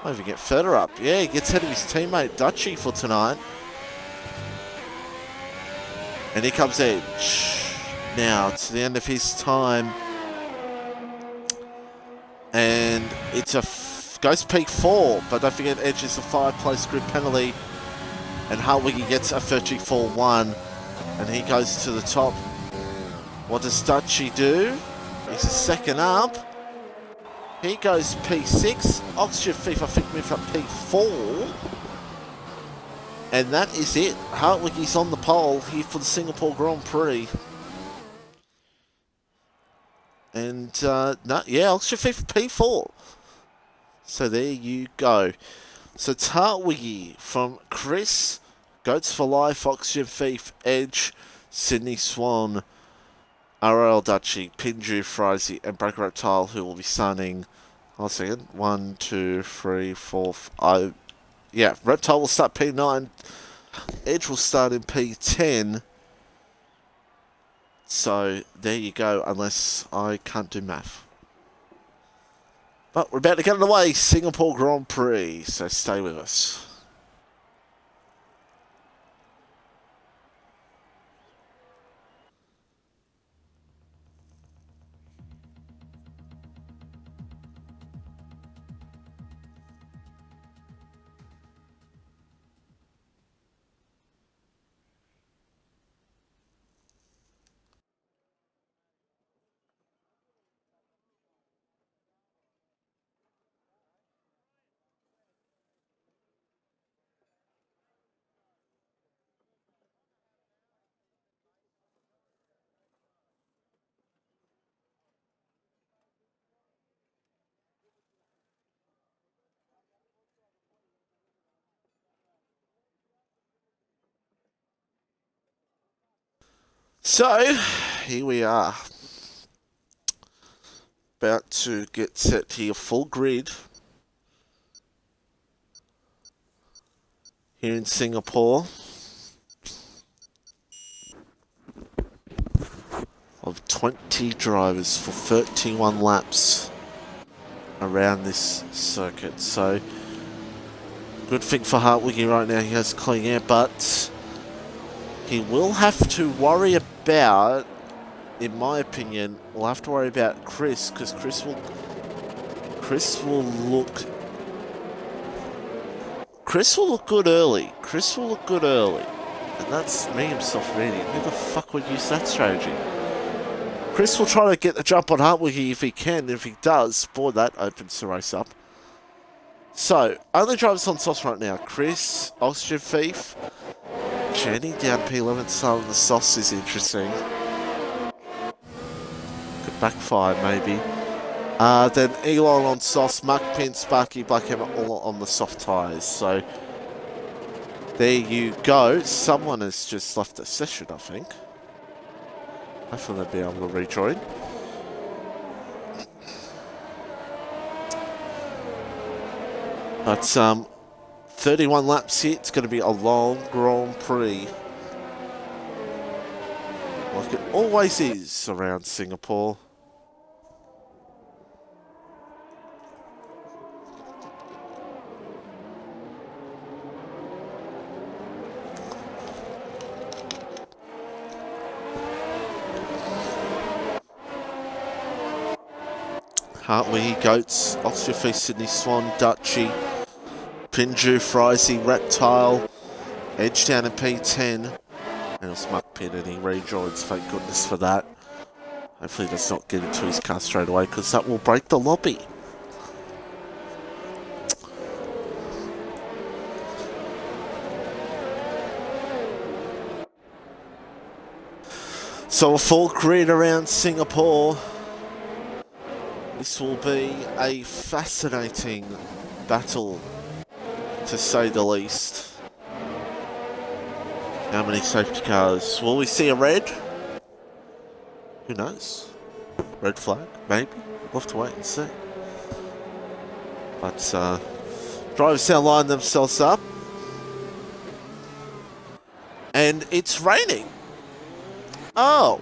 Might even get further up. Yeah, he gets ahead of his teammate Dutchy for tonight. And here comes Edge. Now, to the end of his time. And it's a goes P4, but don't forget Edge is a 5-place grid penalty. And Hartwiggy gets a 34-1. And he goes to the top. What does Dutchy do? He's a second up. He goes P6. Oxygen Thief, I think, moves up P4. And that is it. Hartwiggy's on the pole here for the Singapore Grand Prix. And, Oxygen Thief P4. So there you go. So it's Hartwiggy from Chris, Goats for Life, Oxygen Thief, Edge, Sydney Swan, RL Dutchy, Pinju, Frizy, and Breaker Reptile, who will be starting. Hold on a second. 1, 2, 3, 4, 5. Yeah, Reptile will start P9. Edge will start in P10. So there you go, unless I can't do math. But we're about to get underway, Singapore Grand Prix, so stay with us. So, here we are. About to get set here, full grid. Here in Singapore. Of 20 drivers for 31 laps around this circuit. So, good thing for Hartwiggy right now, he has clean air, but he will have to worry about, in my opinion, we'll have to worry about Chris, because Chris will look good early. Chris will look good early. And that's me himself reading. Who the fuck would use that strategy? Chris will try to get the jump on Hartwiggy if he can. If he does, boy, that opens the race up. So, only drivers on sauce right now. Chris, Oxygen Thief, Jenny down P11, starting the sauce is interesting. Could backfire, maybe. Then Elon on sauce, Mark Pin, Sparky, Blackhammer, all on the soft tyres. So, there you go. Someone has just left the session, I think. Hopefully they'll be able to rejoin. But 31 laps here. It's going to be a long Grand Prix. Like it always is around Singapore. Hartwiggy, Goats, Oxygen Thief, Sydney Swan, Dutchy, Pinju, Frizy, Reptile, Edge down in P10, and he'll smuck Pin and he rejoins, thank goodness for that. Hopefully he does not get into his car straight away, because that will break the lobby. So a full grid around Singapore. This will be a fascinating battle, to say the least. How many safety cars? Will we see a red? Who knows? Red flag, maybe. We'll have to wait and see. But drivers now line themselves up. And it's raining. Oh.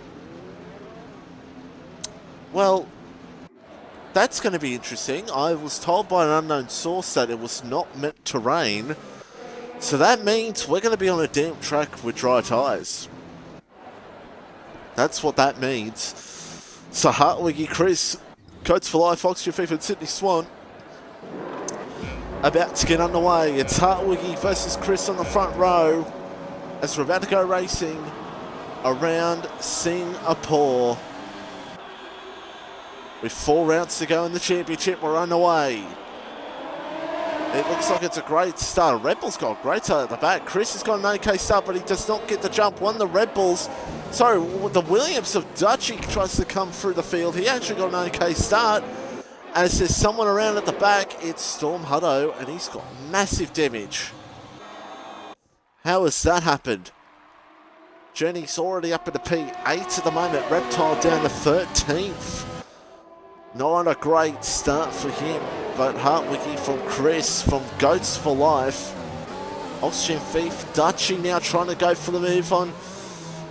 Well, that's going to be interesting. I was told by an unknown source that it was not meant to rain. So that means we're going to be on a damp track with dry tyres. That's what that means. So Hartwiggy, Chris, Coats for Life, Oxford, FIFA and Sydney Swan about to get underway. It's Hartwiggy versus Chris on the front row as we're about to go racing around Singapore. With 4 rounds to go in the championship, we're underway. It looks like it's a great start. Red Bull's got a great start at the back. Chris has got an okay start, but he does not get the jump. One of the Red Bulls, sorry, the Williams of Dutchy tries to come through the field. He actually got an okay start. As there's someone around at the back, it's Storm Hutto, and he's got massive damage. How has that happened? Jenny's already up into P8 at the moment. Reptile down to 13th. Not a great start for him, but Hartwiggy from Chris from Goats for Life. Austrian Thief, Dutchy now trying to go for the move on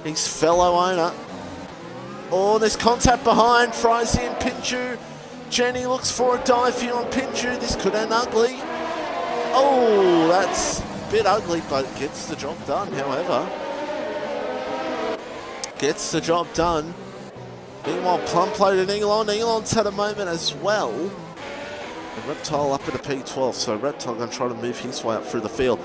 his fellow owner. Oh, there's contact behind Frizy and Pinchu. Jenny looks for a dive here on Pinchu. This could end ugly. Oh, that's a bit ugly, but gets the job done, however. Gets the job done. Meanwhile, Plum Plate and Elon. Elon's had a moment as well. And Reptile up into P12, so Reptile going to try to move his way up through the field.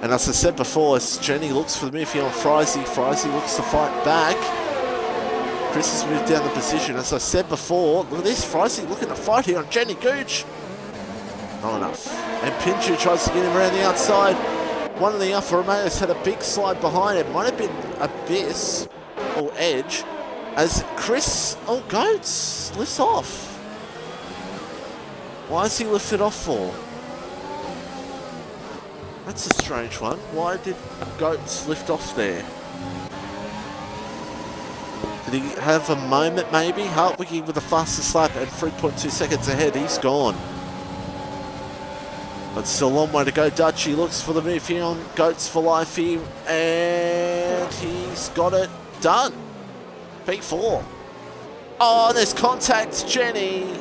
And as I said before, as Jenny looks for the move here on Frizy, Frizy looks to fight back. Chris has moved down the position. As I said before, look at this, Frizy looking to fight here on Jenny Gooch. Not enough. And Pinchu tries to get him around the outside. One of the Alfa Romeos had a big slide behind it. Might have been Abyss or Edge. As Chris, oh, Goats lifts off. Why is he lifted off for? That's a strange one. Why did Goats lift off there? Did he have a moment maybe? Hartwiggy with the fastest lap and 3.2 seconds ahead. He's gone. But still a long way to go. Dutchy looks for the move here on Goats for Life here. And he's got it done. P4. Oh, there's contact, Jenny.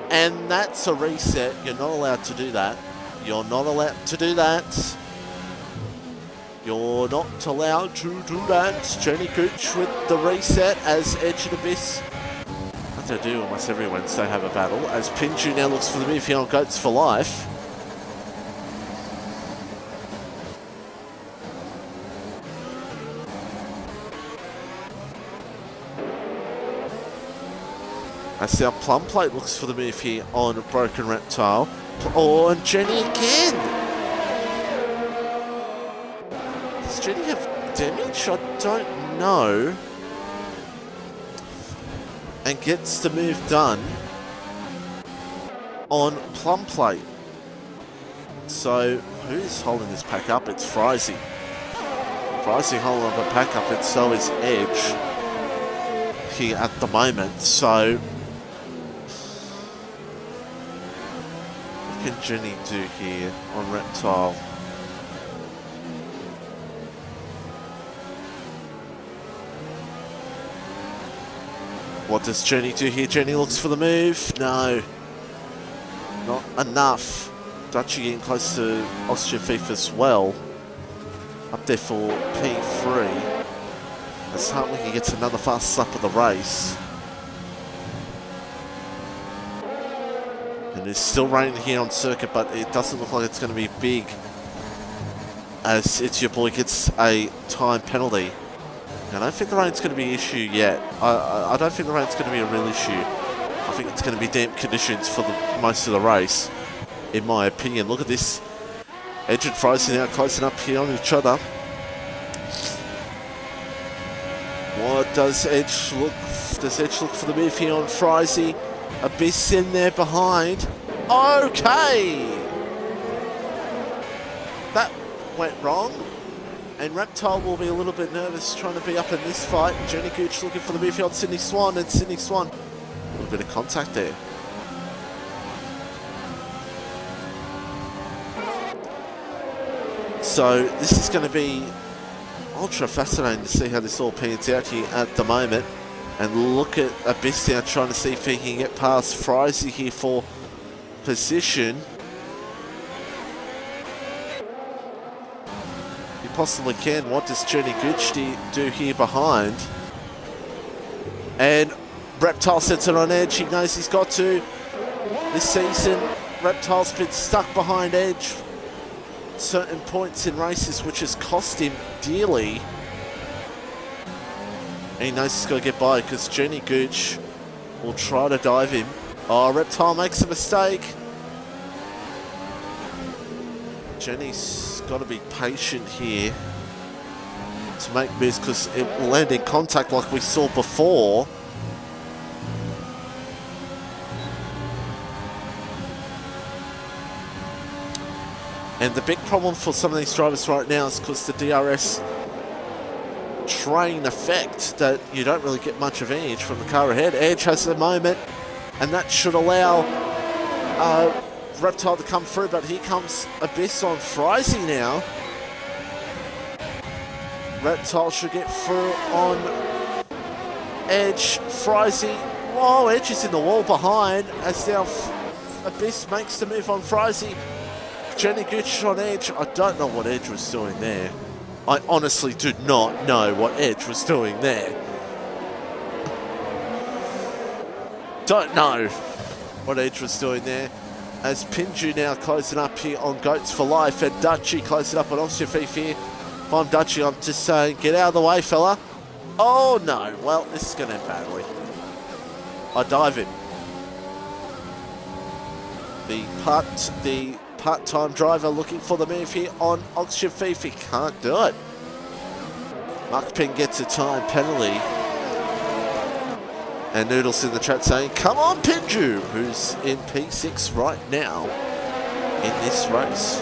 And that's a reset. You're not allowed to do that. You're not allowed to do that. You're not allowed to do that. Jenny Gooch with the reset as Edge and Abyss. What do they do almost every Wednesday have a battle. As Pinchu now looks for the move here on Goats for Life. As our Plum Plate looks for the move here on Broken Reptile. Oh, and Jenny again! Does Jenny have damage? I don't know. And gets the move done on Plum Plate. So, who's holding this pack up? It's Frizy. Frizy holding up a pack up, and so is Edge here at the moment. So, what can Jenny do here on Reptile? What does Jenny do here? Jenny looks for the move. No. Not enough. Dutchy getting close to Austrian Thief as well. Up there for P3. As Hartwiggy gets another fast lap of the race. And it's still raining here on circuit, but it doesn't look like it's going to be big. As It's Your Boy gets a time penalty. I don't think the rain's going to be an issue yet. I don't think the rain's going to be a real issue. I think it's going to be damp conditions for most of the race, in my opinion. Look at this. Edge and Frizy now closing up here on each other. What does Edge look? Does Edge look for the move here on Frizy? Abyss in there behind. Okay! That went wrong. And Reptile will be a little bit nervous trying to be up in this fight. Jenny Gooch looking for the move here on Sydney Swan, and Sydney Swan, a little bit of contact there. So this is going to be ultra fascinating to see how this all pans out here at the moment. And look at Abyss now trying to see if he can get past Frizy here for position. He possibly can. What does Jenny Gooch do here behind? And Reptile sets it on Edge. He knows he's got to. This season, Reptile's been stuck behind Edge certain points in races, which has cost him dearly. And he knows he's got to get by because Jenny Gooch will try to dive him. Oh, Reptile makes a mistake. Jenny's got to be patient here to make moves because it will land in contact like we saw before. And the big problem for some of these drivers right now is because the DRS train effect that you don't really get much advantage from the car ahead. Edge has the moment, and that should allow Reptile to come through, but here comes Abyss on Frizy now. Reptile should get through on Edge. Frizy, whoa, Edge is in the wall behind as now Abyss makes the move on Frizy. Jenny Gooch on Edge. I don't know what Edge was doing there. I honestly do not know what Edge was doing there. Don't know what Edge was doing there. As Pinju now closing up here on Goats for Life, and Dutchy closing up on Oxygen Thief here. If I'm Dutchy, I'm just saying, get out of the way, fella. Oh no, well, this is going to end badly. I dive in. The part-time driver looking for the move here on Oxygen Thief. He can't do it. Mark Pin gets a time penalty. And Noodles in the chat saying, come on Pinju, who's in P6 right now in this race.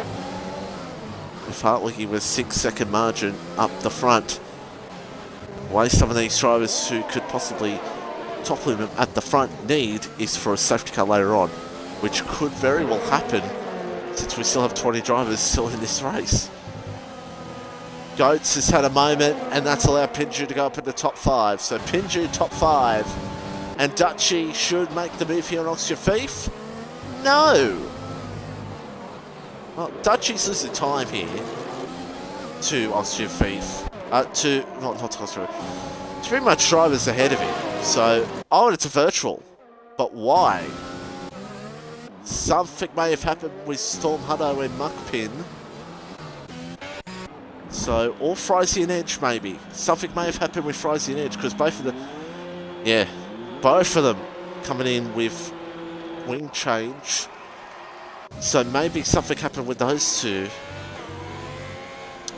With Hartwiggy with 6-second margin up the front. Why some of these drivers who could possibly topple him at the front need is for a safety car later on, which could very well happen since we still have 20 drivers still in this race. Goats has had a moment, and that's allowed Pinju to go up in the top 5. So Pinju top 5. And Dutchy should make the move here on Oxygen Thief. No! Well, Dutchy's losing time here to Oxygen Thief. Not to Oxygen Thief. To pretty much drivers ahead of him. So, oh, and it's a virtual. But why? Something may have happened with Storm Hutto and Muckpin. So, or Frizy and Edge maybe. Something may have happened with Frizy and Edge because both of them, yeah, both of them coming in with wing change. So maybe something happened with those two.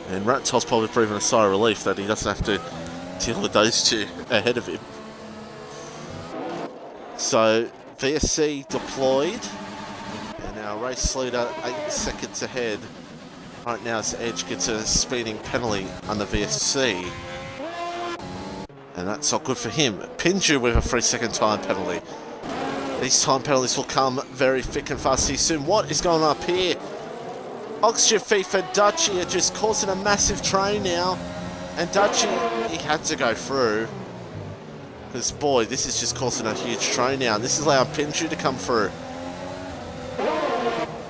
And Reptile's probably breathing a sigh of relief that he doesn't have to deal with those two ahead of him. So, VSC deployed. And our race leader 8 seconds ahead. Right now, as Edge gets a speeding penalty on the VSC. And that's not good for him. Pinju with a 3-second time penalty. These time penalties will come very thick and fast here soon. What is going on up here? Oxygen Thief and Dutchy are just causing a massive train now. And Dutchy, he had to go through. Because, boy, this is just causing a huge train now. This is allowing Pinju to come through.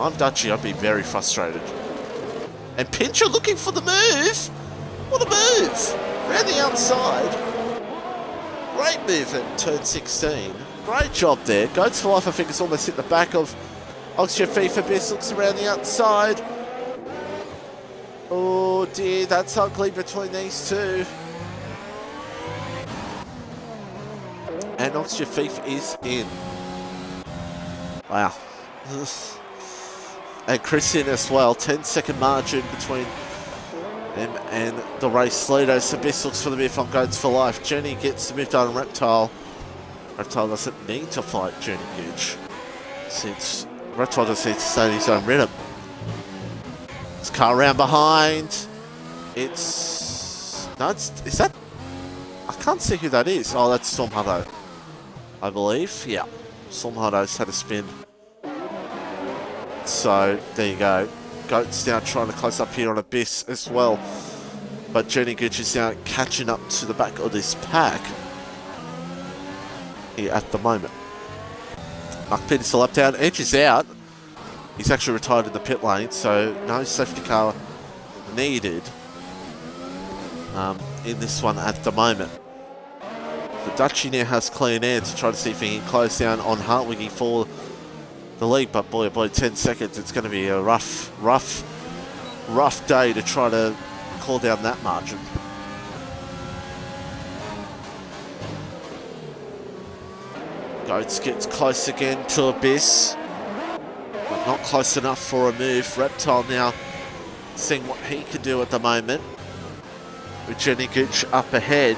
I'm Dutchy, I'd be very frustrated. And Pinju looking for the move. What a move. Around the outside. Great move at turn 16. Great job there. Goats for Life, I think, is almost hit the back of Oxygen Thief. Abyss looks around the outside. Oh dear, that's ugly between these two. And Oxygen Thief is in. Wow. And Chris in as well. 10-second margin between And the race leader, so Biss looks for the move on Goats for Life. Jenny gets the move done on Reptile. Reptile doesn't need to fight Jenny Gooch, since Reptile just needs to stay in his own rhythm. This car around behind. Is that? I can't see who that is. Oh, that's Storm Hutto, I believe. Yeah, Storm Hutto's had a spin. So, there you go. Goats now trying to close up here on Abyss as well. But Jenny Gooch is now catching up to the back of this pack here at the moment. Mark Peters the lap down. Edge is out. He's actually retired in the pit lane, so no safety car needed in this one at the moment. The Dutchie now has clean air to try to see if he can close down on Hartwiggy for the lead, but boy, 10 seconds, it's going to be a rough day to try to call down that margin. Goats gets close again to Abyss, but not close enough for a move. Reptile now seeing what he can do at the moment, with Jenny Gooch up ahead.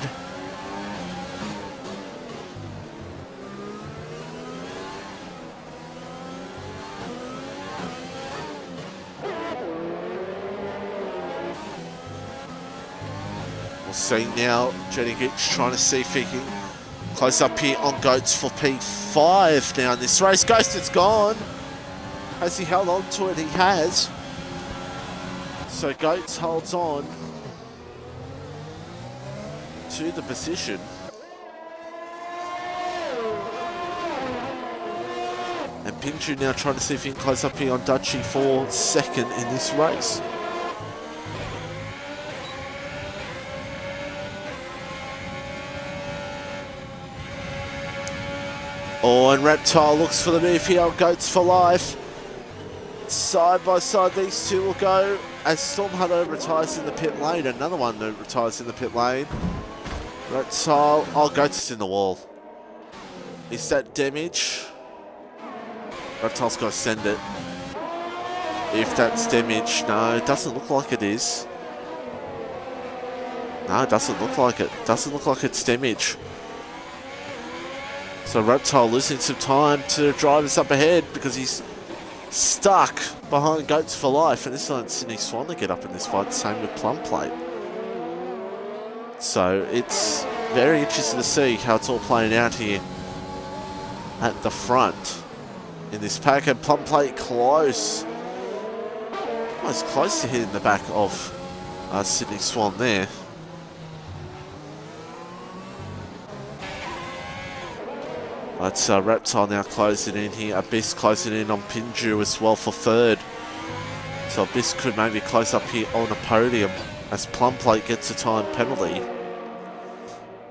We'll see now, Jenny Gooch trying to see if he can close up here on Goats for P5 now in this race. Ghost is gone. Has he held on to it? He has. So Goats holds on to the position. And Pinju now trying to see if he can close up here on Dutchie for second in this race. Oh, and Reptile looks for the move here on Goats for Life. Side by side, these two will go as Storm Hutto retires in the pit lane. Another one that retires in the pit lane. Reptile. Oh, Goats is in the wall. Is that damage? Reptile's got to send it. If that's damage. No, it doesn't look like it is. No, it doesn't look like it. Doesn't look like it's damage. So Reptile losing some time to drivers up ahead because he's stuck behind Goats for Life. And this is Sydney Swan to get up in this fight. Same with Plum Plate. So it's very interesting to see how it's all playing out here at the front in this pack. And Plum Plate close. Almost close to hitting the back of Sydney Swan there. But Reptile now closing in here. Abyss closing in on Pinju as well for third. So Abyss could maybe close up here on a podium as Plum Plate gets a time penalty.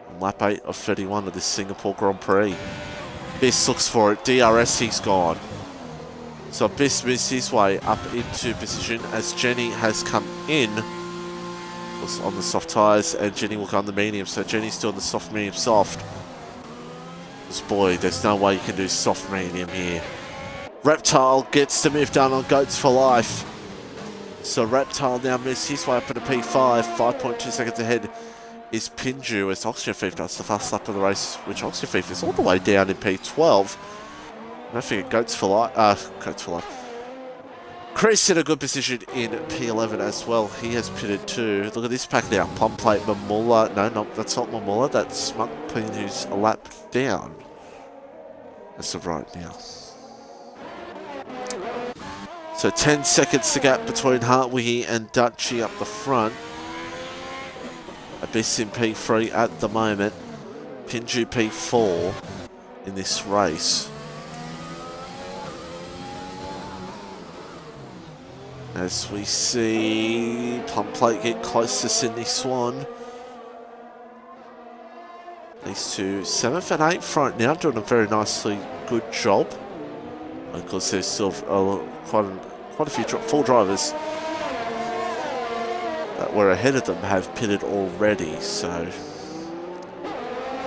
On lap 8 of 31 of this Singapore Grand Prix. Abyss looks for it. DRS, he's gone. So Abyss moves his way up into position as Jenny has come in. Was on the soft tyres and Jenny will go on the medium. So Jenny's still on the soft, medium, soft. Boy, there's no way you can do soft medium here. Reptile gets the move done on Goats for Life. So Reptile now moves his way up into P5. 5.2 seconds ahead is Pinju as Oxygen Thief does the fast lap of the race, which Oxygen Thief is all the way down in P12. Don't forget Goats for Life. Chris in a good position in P11 as well. He has pitted too. Look at this pack now. Plum Plate, Mamula. No, that's not Mamula. That's Smug Pin who's a lap down as of right now. So 10 seconds to gap between Hartwiggy and Dutchie up the front. Abyss in P3 at the moment. Pinju P4 in this race. As we see Plum Plate get close to Sydney Swan. These two 7th and 8th front now doing a very nicely good job. Of course there's still quite a few full drivers that were ahead of them have pitted already. So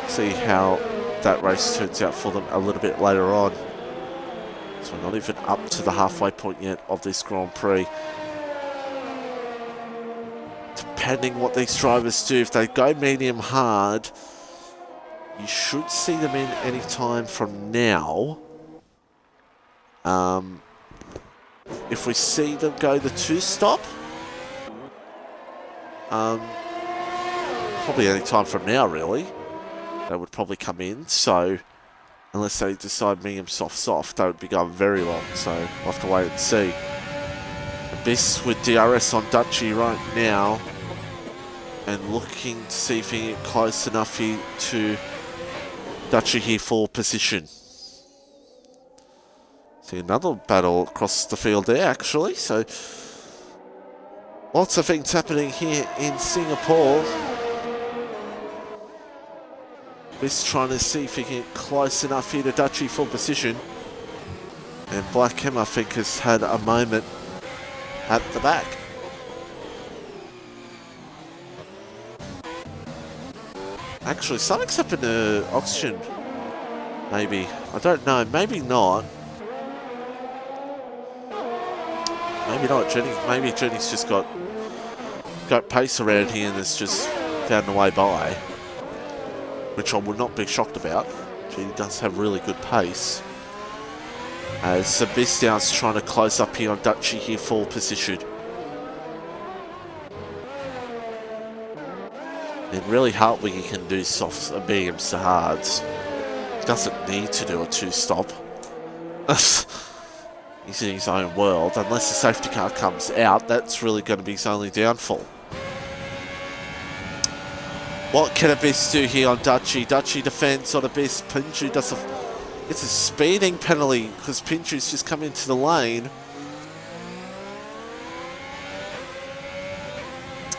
see how that race turns out for them a little bit later on. So we're not even up to the halfway point yet of this Grand Prix. To depending what these drivers do. If they go medium hard, you should see them in any time from now. If we see them go the 2-stop, probably any time from now, really, they would probably come in. So, unless they decide medium soft, they would be going very long. So, we'll have to wait and see. Abyss with DRS on Dutchy right now, and looking to see if he can get close enough here to Dutchy here for position. See another battle across the field there, actually. So, lots of things happening here in Singapore. Just trying to see if he can get close enough here to Dutchy for position. And Black Hem, I think, has had a moment at the back. Actually, something's happened to Oxygen. Maybe. I don't know. Maybe not. Maybe not. Maybe Jenny's just got pace around here and it's just found a way by. Which I would not be shocked about. She does have really good pace. As Sebastian's trying to close up here on Dutchy here for position. And really Hartwig can do softs and mediums to hards. He doesn't need to do a 2-stop. He's in his own world. Unless the safety car comes out, that's really going to be his only downfall. What can Abyss do here on Dutchy? Dutchy defends on Abyss. Pinju does it's a speeding penalty because Pinju's just come into the lane.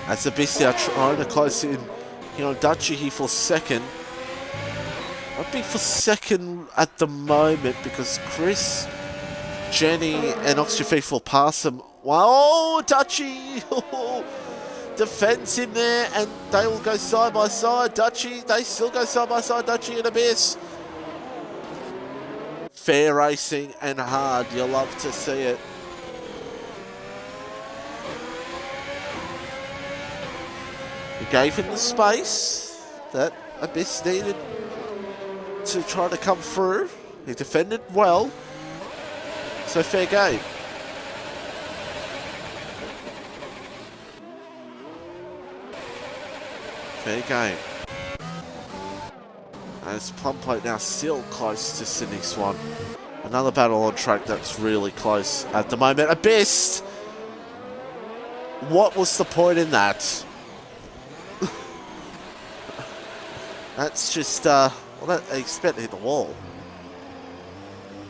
As Abyss are trying to close in here on Dutchy here for second. I'd be for second at the moment because Chris, Jenny and Oxygen Thief will pass him. Wow, Dutchy! Defends him there, and they will go side by side. Dutchy, they still go side by side. Dutchy and Abyss. Fair racing and hard. You'll love to see it. He gave him the space that Abyss needed to try to come through. He defended well. So fair game. Fair game. As Plum Plate now still close to Sydney Swan. Another battle on track that's really close at the moment. Abyss! What was the point in that? That's just, well, that expect to hit the wall.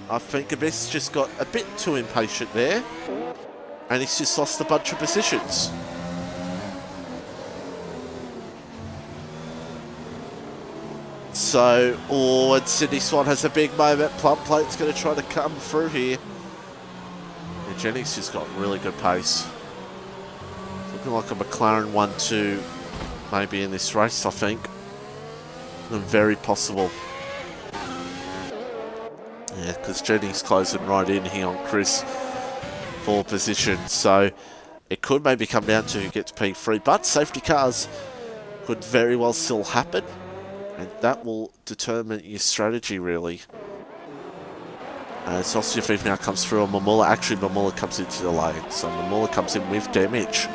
I think Abyss just got a bit too impatient there. And he's just lost a bunch of positions. So, and Sydney Swan has a big moment. Plum Plate's going to try to come through here. And Jennings just got really good pace. Looking like a McLaren 1-2 maybe in this race, I think. And very possible. Yeah, because Jennings closing right in here on Chris for position. So, it could maybe come down to who gets P3. But safety cars could very well still happen. And that will determine your strategy, really. As Oxygen Thief now comes through on Mamula. Actually, Mamula comes into the lane. So Mamula comes in with damage.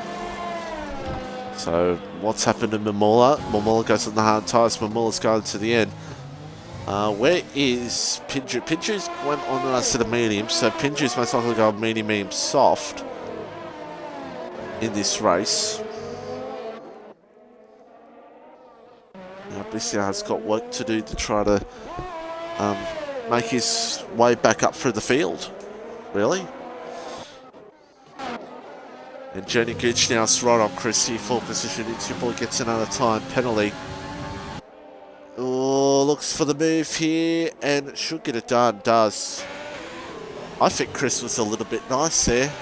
So what's happened to Mamula? Mamula goes on the hard tyres. Mamula's going to the end. Where is Pinju? Pinju's went on a set of mediums. So Pinju's most likely going medium, soft in this race. Abyss has got work to do to try to make his way back up through the field, really. And Jenny Gooch now is right on Chris here, full position. It's your boy gets another time penalty. Oh, looks for the move here and should get it done. Does. I think Chris was a little bit nice there.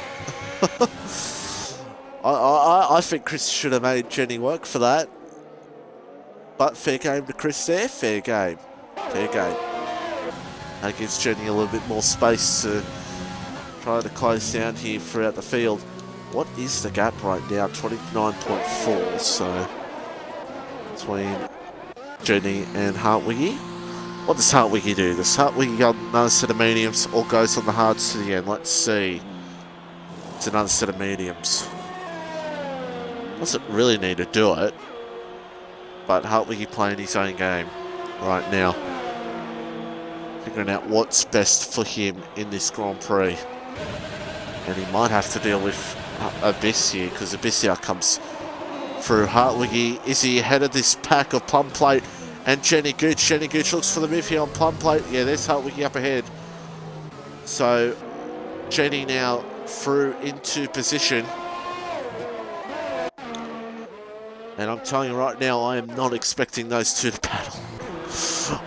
I think Chris should have made Jenny work for that. But fair game to Chris there, fair game. Fair game. That gives Jenny a little bit more space to try to close down here throughout the field. What is the gap right now? 29.4, so between Jenny and Hartwiggy. What does Hartwiggy do? Does Hartwiggy go another set of mediums or goes on the hards to the end? Let's see. It's another set of mediums. Doesn't really need to do it, but Hartwiggy playing his own game right now. Figuring out what's best for him in this Grand Prix. And he might have to deal with Abyss here, because Abyss here comes through. Hartwiggy, is he ahead of this pack of Plum Plate and Jenny Gooch? Jenny Gooch looks for the move here on Plum Plate. Yeah, there's Hartwiggy up ahead. So Jenny now through into position. And I'm telling you right now, I am not expecting those two to battle.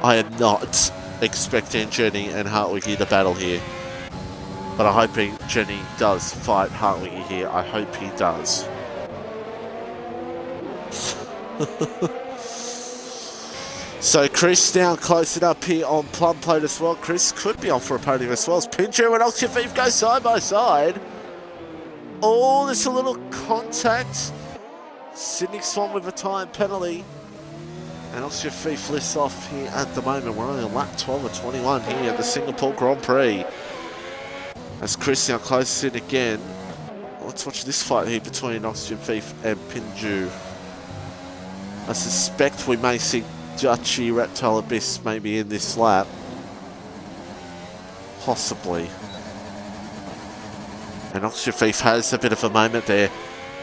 I am not expecting Jenny and Hartwiggy to battle here. But I'm hoping Jenny does fight Hartwiggy here. I hope he does. So Chris now closing up here on Plum Plate as well. Chris could be on for a podium as well as Pinju and Oxygen Thief go side by side. Oh, there's a little contact. Sydney Swan with a time penalty. And Oxygen Thief lifts off here at the moment. We're only on lap 12 or 21 here at the Singapore Grand Prix. As Chris now closes in again. Let's watch this fight here between Oxygen Thief and Pinju. I suspect we may see Dutchy Reptile Abyss maybe in this lap. Possibly. And Oxygen Thief has a bit of a moment there.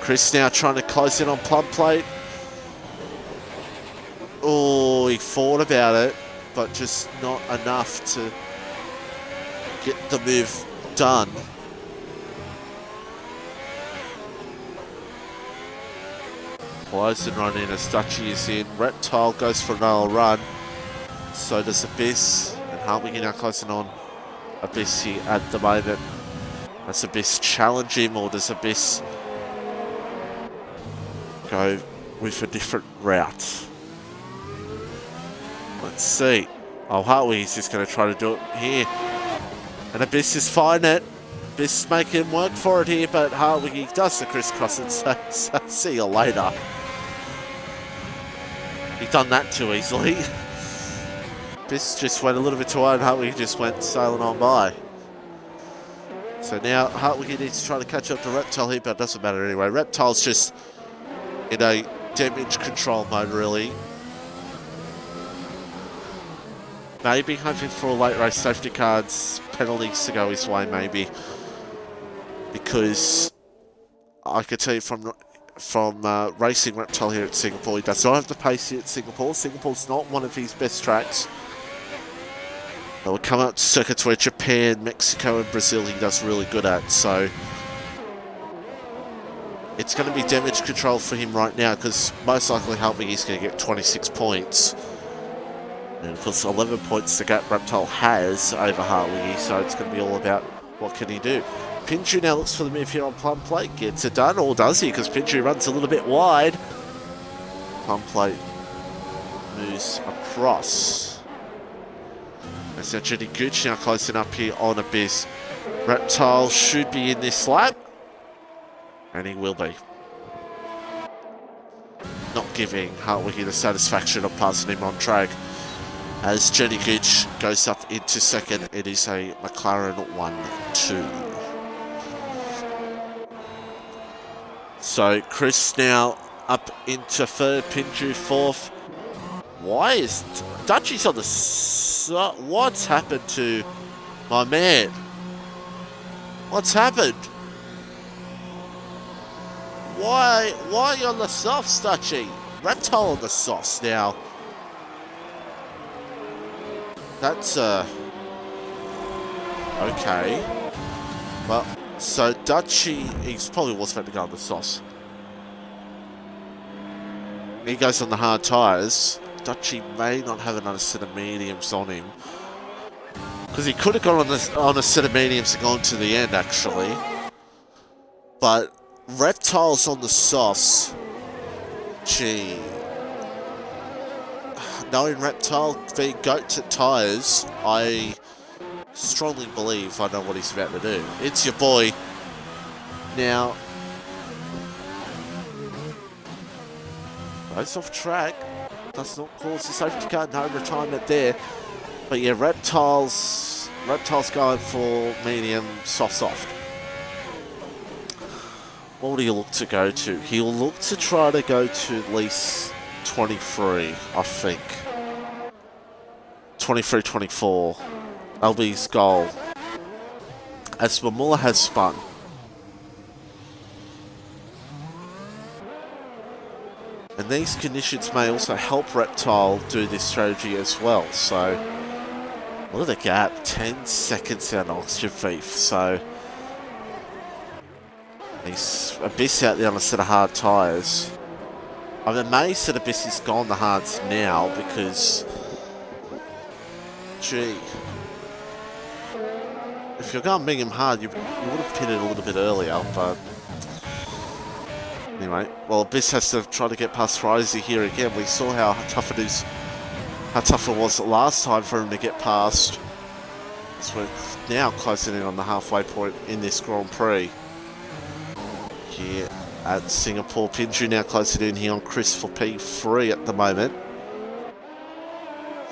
Chris now trying to close in on Plum Plate. Oh, he thought about it, but just not enough to get the move done. Close and run in as Dutchy is in. Reptile goes for another run. So does Abyss. And Hartwiggy now closing on Abyss here at the moment. Does Abyss challenge him, or does Abyss go with a different route? Let's see. Oh, Hartwiggy's just going to try to do it here. And Abyss is finding it. Abyss making him work for it here, but Hartwiggy does the crisscross and says, see you later. He done that too easily. Abyss just went a little bit too high and Hartwiggy just went sailing on by. So now Hartwiggy needs to try to catch up to Reptile here, but it doesn't matter anyway. Reptile's just in a damage control mode, really. Maybe hoping for a late race safety cards, penalties to go his way, maybe. Because I could tell you from racing Reptile here at Singapore, he does not have the pace here at Singapore. Singapore's not one of his best tracks. They will come out to circuits where Japan, Mexico and Brazil he does really good at, so it's going to be damage control for him right now, because most likely Hartwiggy's going to get 26 points. And of course 11 points the gap Reptile has over Hartwiggy, so it's going to be all about what can he do. Pinju now looks for the move here on Plum Plate, gets it done, or does he? Because Pinju runs a little bit wide. Plum Plate moves across. As now Jenny Gooch now closing up here on Abyss. Reptile should be in this lap, and he will be. Not giving Hartwiggy the satisfaction of passing him on track. As Jenny Gooch goes up into second, it is a McLaren 1-2. So Chris now up into third, Pinju fourth. Why is Dutchy's on the what's happened to my man? What's happened? Why are you on the softs, Dutchy? Reptile on the softs now. That's okay. Well, so Dutchy, he's probably was meant to go on the softs. He goes on the hard tyres. Dutchy may not have another set of mediums on him, because he could have gone on a set of mediums and gone to the end actually. But Reptile's on the softs. Gee. Knowing Reptile being goat at tyres, I strongly believe I know what he's about to do. It's your boy. Now, Goes off track. Does not cause the safety car. No retirement there. But yeah, Reptile's going for medium, soft. What will he look to go to? He'll look to try to go to at least 23, I think. 23, 24. That'll be his goal. As Formula has spun. And these conditions may also help Reptile do this strategy as well. So, look at the gap. 10 seconds out on Oxygen Thief. So, he's Abyss out there on a set of hard tyres. I'm amazed that Abyss has gone the hards now because, gee, if you're going medium hard, you would have pitted a little bit earlier, but anyway, well, Abyss has to try to get past Frizy here again. We saw how tough it is, how tough it was last time for him to get past. So we're now closing in on the halfway point in this Grand Prix. Here at Singapore, Pinju now closing in here on Chris for P3 at the moment.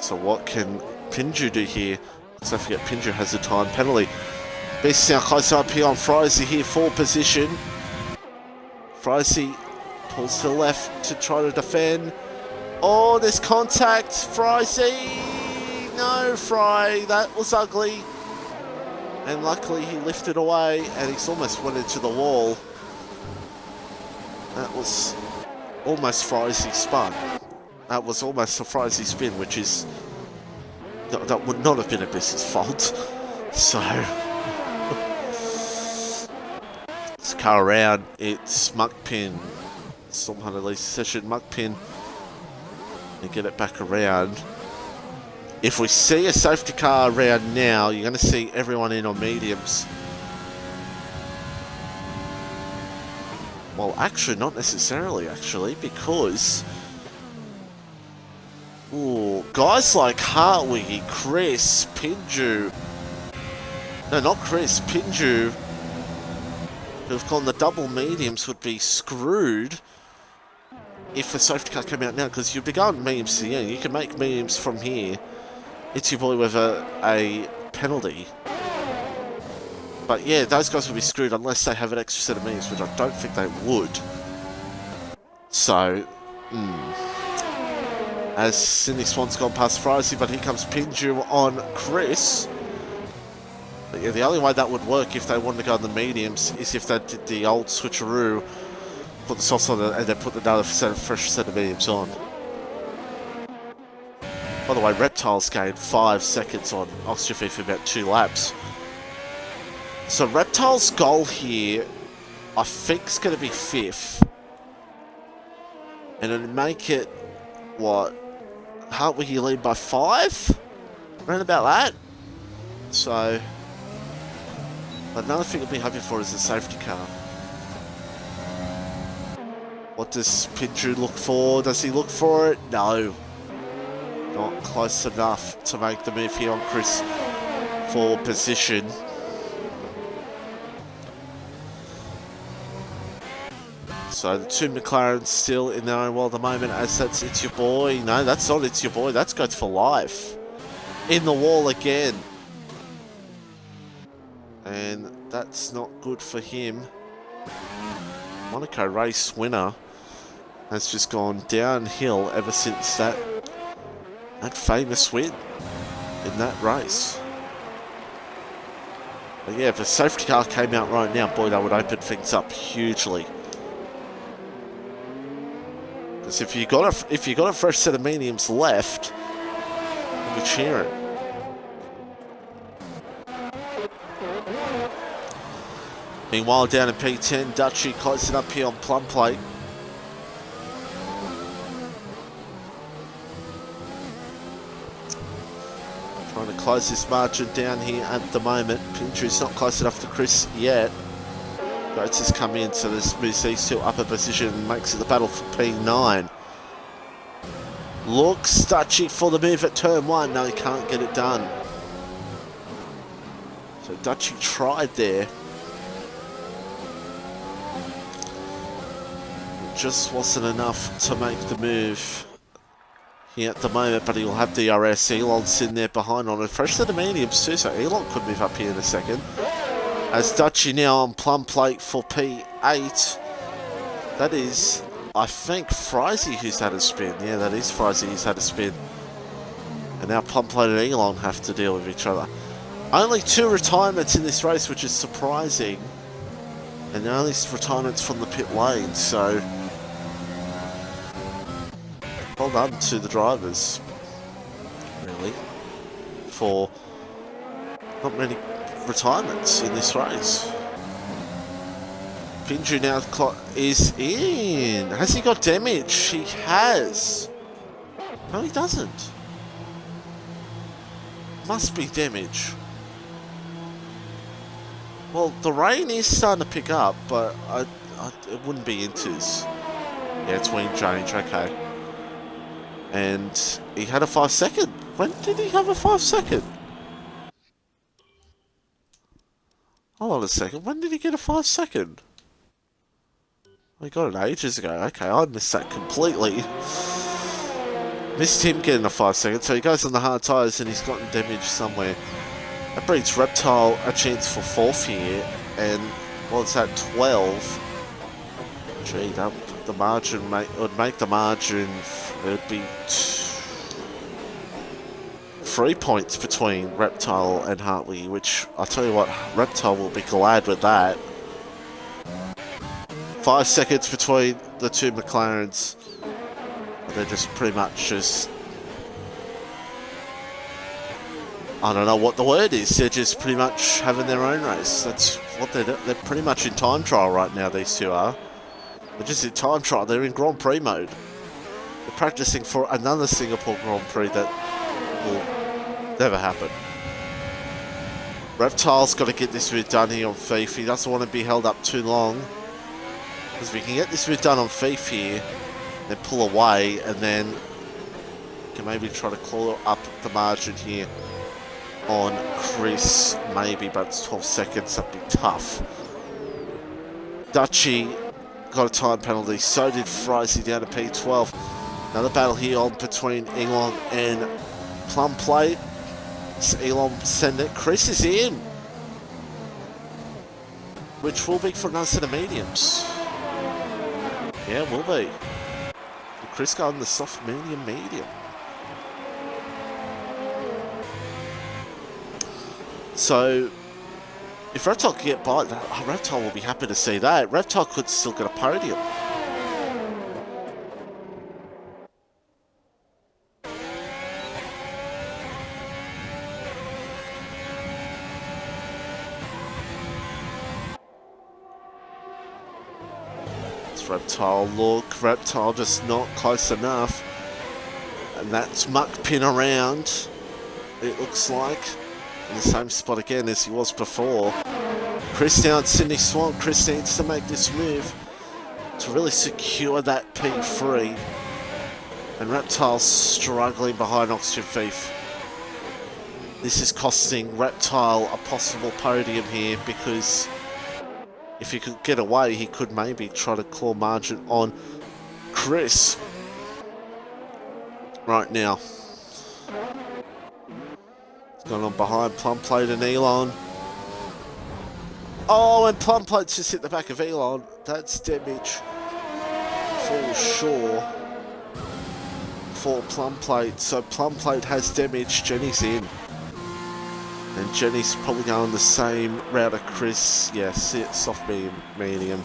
So what can Pinju do here? Don't forget Pinju has a time penalty. Best now close up here on Frizy here for position. Frizy pulls to the left to try to defend. Oh, there's contact. Frizy! No, Fry. That was ugly. And luckily he lifted away and he's almost went into the wall. That was almost Frizy spun. That was almost a Frizy spin, which is... that would not have been Abyss's fault. So... this car around, it's Muckpin. Somehow at least session Muckpin. And get it back around. If we see a safety car around now, you're going to see everyone in on mediums. Well, actually, not necessarily, actually, because... ooh, guys like Hartwiggy, Chris, Pinju... no, not Chris, Pinju, who've gone the double mediums would be screwed if the safety car came out now, because you'd be going mediums to the end. You can make mediums from here. It's your boy with a penalty. But yeah, those guys would be screwed unless they have an extra set of mediums, which I don't think they would. So, as Cindy Swan's gone past Frizy, but here comes Pinju on Chris. But yeah, the only way that would work if they wanted to go on the mediums is if they did the old switcheroo, put the softs on and then put another fresh set of mediums on. By the way, Reptile's gained 5 seconds on Oxygen for about 2 laps. So Reptile's goal here, I think, is going to be 5th. And it'll make it, what, Hartwiggy lead by 5? Around about that. So, another thing I'll be hoping for is a safety car. What does Pinju look for? Does he look for it? No. Not close enough to make the move here on Chris for position. So the 2 McLarens still in their own world at the moment, as that's It's Your Boy. No, that's not It's Your Boy. That's Goats for Life. In the wall again. And that's not good for him. Monaco race winner has just gone downhill ever since that famous win in that race. But yeah, if a safety car came out right now, boy, that would open things up hugely. Because if you got a fresh set of mediums left, you'll be cheering. Meanwhile, down in P10, Dutchy closing up here on Plum Plate. Trying to close this margin down here at the moment. Pinju's not close enough to Chris yet. Goats has come in, so this moves these two upper position and makes it the battle for P9. Looks Dutchy for the move at turn 1. No, he can't get it done. So Dutchy tried there. just wasn't enough to make the move here at the moment, but he'll have DRS. Elon's sitting there behind on it. Fresh to the mediums too, so Elon could move up here in a second. As Dutchy now on plum plate for P8. That is, I think, Frizy who's had a spin. Yeah, that is Frizy who's had a spin. And now plum plate and Elon have to deal with each other. Only 2 retirements in this race, which is surprising. And the only retirements from the pit lane, so well done to the drivers, really, for not many retirements in this race. Pinju now is in. Has he got damage? He has. No, he doesn't. Must be damage. Well, the rain is starting to pick up, but it wouldn't be Inters. Yeah, it's wind change, okay. And he had a 5-second. When did he have a 5-second? Hold on a second. When did he get a 5-second? He got it ages ago. Okay, I missed that completely. Missed him getting a 5-second. So he goes on the hard tyres and he's gotten damage somewhere. That brings Reptile a chance for 4th here, and well, it's at 12. Gee, the margin would make the margin. It would be 3 points between Reptile and Hartley, which I tell you what, Reptile will be glad with that. 5 seconds between the 2 McLarens. They're just pretty much just, I don't know what the word is. They're just pretty much having their own race. That's what they're pretty much in time trial right now, these two are. They're just in time trial. They're in Grand Prix mode. They're practicing for another Singapore Grand Prix that will never happen. Reptile's got to get this route done here on Thief. He doesn't want to be held up too long. Because if we can get this route done on Thief here, then pull away, and then we can maybe try to claw up the margin here on Chris, maybe, but it's 12 seconds, that'd be tough. Dutchy got a time penalty, so did Frizy down to P12. Another battle here on between Elon and Plum Plate. So Elon send it, Chris is in, which will be for another set of mediums. Yeah, will be. Chris got on the soft medium. So, if Reptile can get by, Reptile will be happy to see that. Reptile could still get a podium. It's Reptile, look, Reptile just not close enough. And that's Muck Pin around, it looks like. In the same spot again as he was before. Chris down Sydney Swan. Chris needs to make this move to really secure that P3. And Reptile's struggling behind Oxygen Thief. This is costing Reptile a possible podium here, because if he could get away, he could maybe try to claw margin on Chris right now. Going on behind Plum Plate and Elon. Oh, and Plum Plate's just hit the back of Elon. That's damage for sure for Plum Plate. So Plum Plate has damage. Jenny's in. And Jenny's probably going the same route of Chris. Yes, it's soft medium.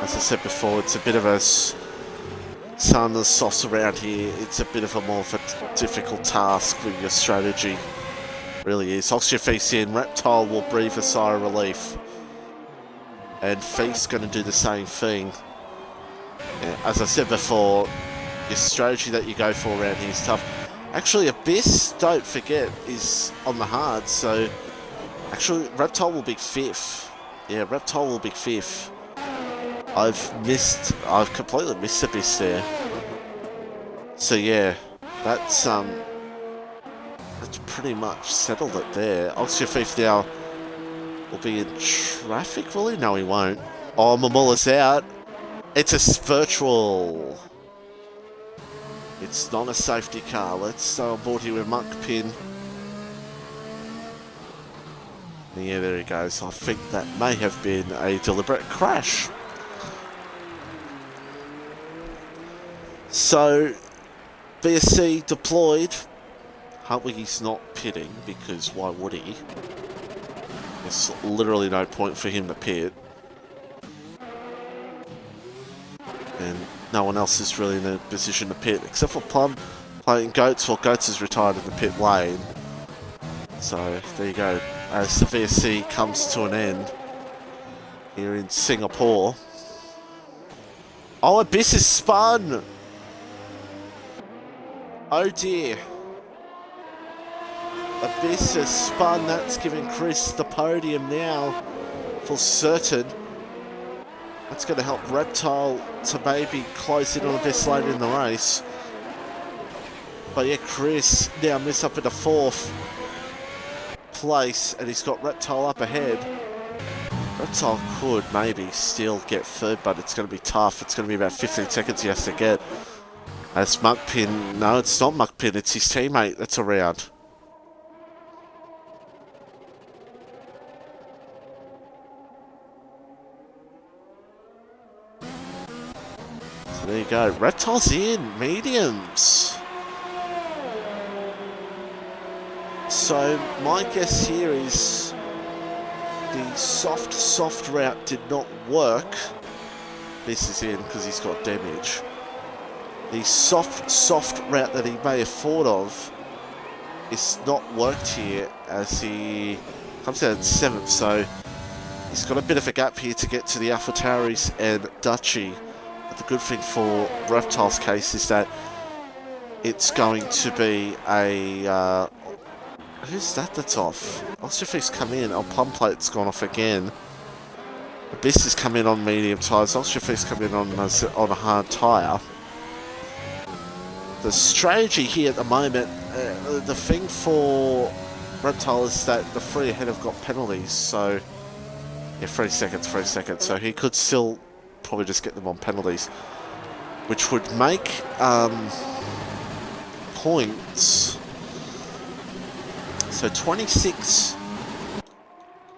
As I said before, it's a bit of a... Some of the softs around here, it's a bit of a more of a difficult task with your strategy. Really is. Oxygen Feast in. Reptile will breathe a sigh of relief. And Feast's going to do the same thing. Yeah, as I said before, your strategy that you go for around here is tough. Actually, Abyss, don't forget, is on the hard, so... Actually, Reptile will be 5th. Yeah, Reptile will be 5th. I've completely missed Abyss there. So yeah, that's pretty much settled it there. Oxygen Thief now will be in traffic, will he? No, he won't. Oh, Mamula's out. It's a virtual. It's not a safety car. Let's stay on board here with Muckpin. Yeah, there he goes. I think that may have been a deliberate crash. So, BSC deployed. Hartwig's not pitting, because why would he? There's literally no point for him to pit. And no one else is really in a position to pit, except for Plum playing Goats. Well, Goats is retired in the pit lane. So, there you go. As the VSC comes to an end here in Singapore. Oh, Abyss is spun! Oh dear. Abyss has spun. That's giving Chris the podium now for certain. That's going to help Reptile to maybe close in on the best lane in the race. But yeah, Chris now moves up into 4th place, and he's got Reptile up ahead. Reptile could maybe still get 3rd, but it's going to be tough. It's going to be about 15 seconds he has to get. As Muckpin, no, it's not Muckpin, it's his teammate that's around. So there you go, Reptile's in, mediums. So my guess here is the soft route did not work. This is in because he's got damage. The soft route that he may have thought of is not worked here as he comes out in 7th, so he's got a bit of a gap here to get to the AlphaTauris and Dutchy. But the good thing for Reptile's case is that it's going to be a... who's that's off? Ulstrafie's come in. Oh, Plum Plate's gone off again. Abyss has come in on medium tyres. Ulstrafie's come in on a hard tyre. The strategy here at the moment, the thing for Reptile is that the 3 ahead have got penalties, so yeah, 3 seconds, so he could still probably just get them on penalties, which would make points. So 26.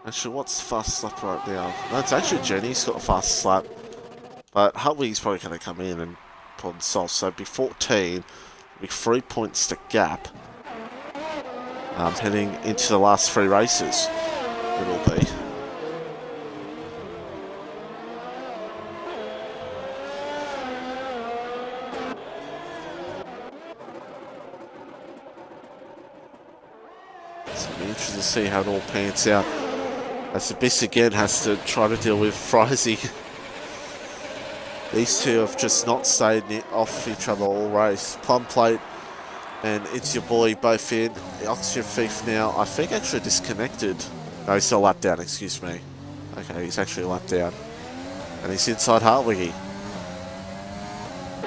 Actually, what's the fastest lap right now? No, it's actually Jenny's got a fastest lap, but Hartwig's probably going to come in and on Sol, so it'd be 14, it'd be 3 points to gap heading into the last 3 races. It'll be. So it'll be interesting to see how it all pans out, as Abyss again has to try to deal with Frizy. These two have just not stayed off each other all race. Plum Plate and It's Your Boy both in. The Oxygen Thief now, I think, actually disconnected. No, he's still a lap down, excuse me. Okay, he's actually a lap down. And he's inside Hartwiggy.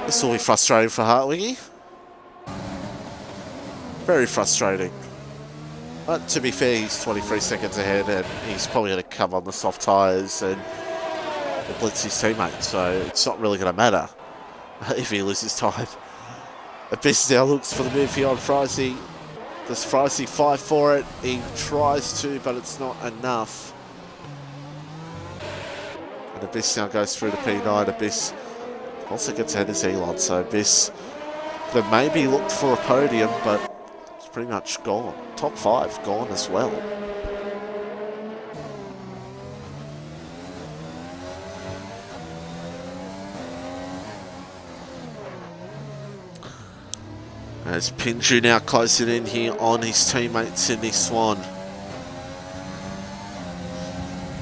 This will be frustrating for Hartwiggy. Very frustrating. But to be fair, he's 23 seconds ahead and he's probably going to come on the soft tyres and blitz his teammate, so it's not really going to matter if he loses time. Abyss now looks for the move here on Frizy. Does Frizy fight for it? He tries to, but it's not enough. And Abyss now goes through the P9. Abyss also gets ahead as Elon, so Abyss could have maybe looked for a podium, but it's pretty much gone. Top 5 gone as well. As Pinju now closing in here on his teammate Sydney Swan.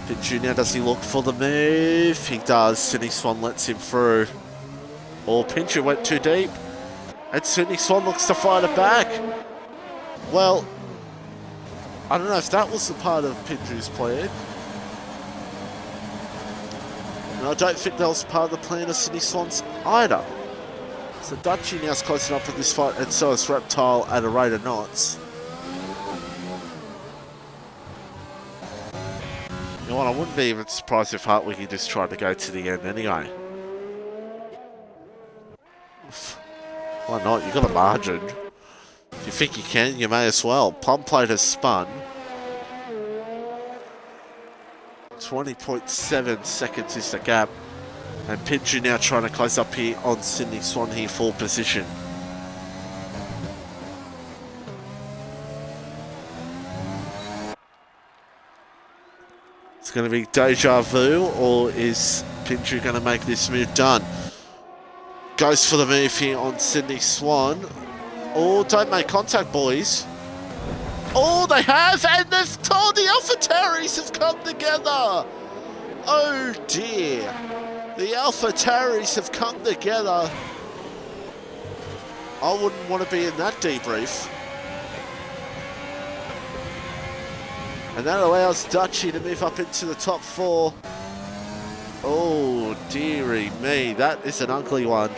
Pinju now, does he look for the move? He does. Sydney Swan lets him through. Oh, Pinju went too deep. And Sydney Swan looks to fight it back. Well, I don't know if that was the part of Pinju's plan. And I don't think that was part of the plan of Sydney Swan's either. So Dutchy now's close enough in this fight, and so is Reptile at a rate of knots. know what, I wouldn't be even surprised if Hartwig just tried to go to the end anyway. Why not? You got a margin. If you think you can, you may as well. Plum plate has spun. 20.7 seconds is the gap. And Pinju now trying to close up here on Sydney Swan here for position. It's going to be deja vu, or is Pinju going to make this move done? Goes for the move here on Sydney Swan. Oh, don't make contact, boys. Oh, they have, and they've told the AlphaTauris have come together. Oh dear. The AlphaTauris have come together. I wouldn't want to be in that debrief. And that allows Dutchy to move up into the top 4. Oh, dearie me. That is an ugly one.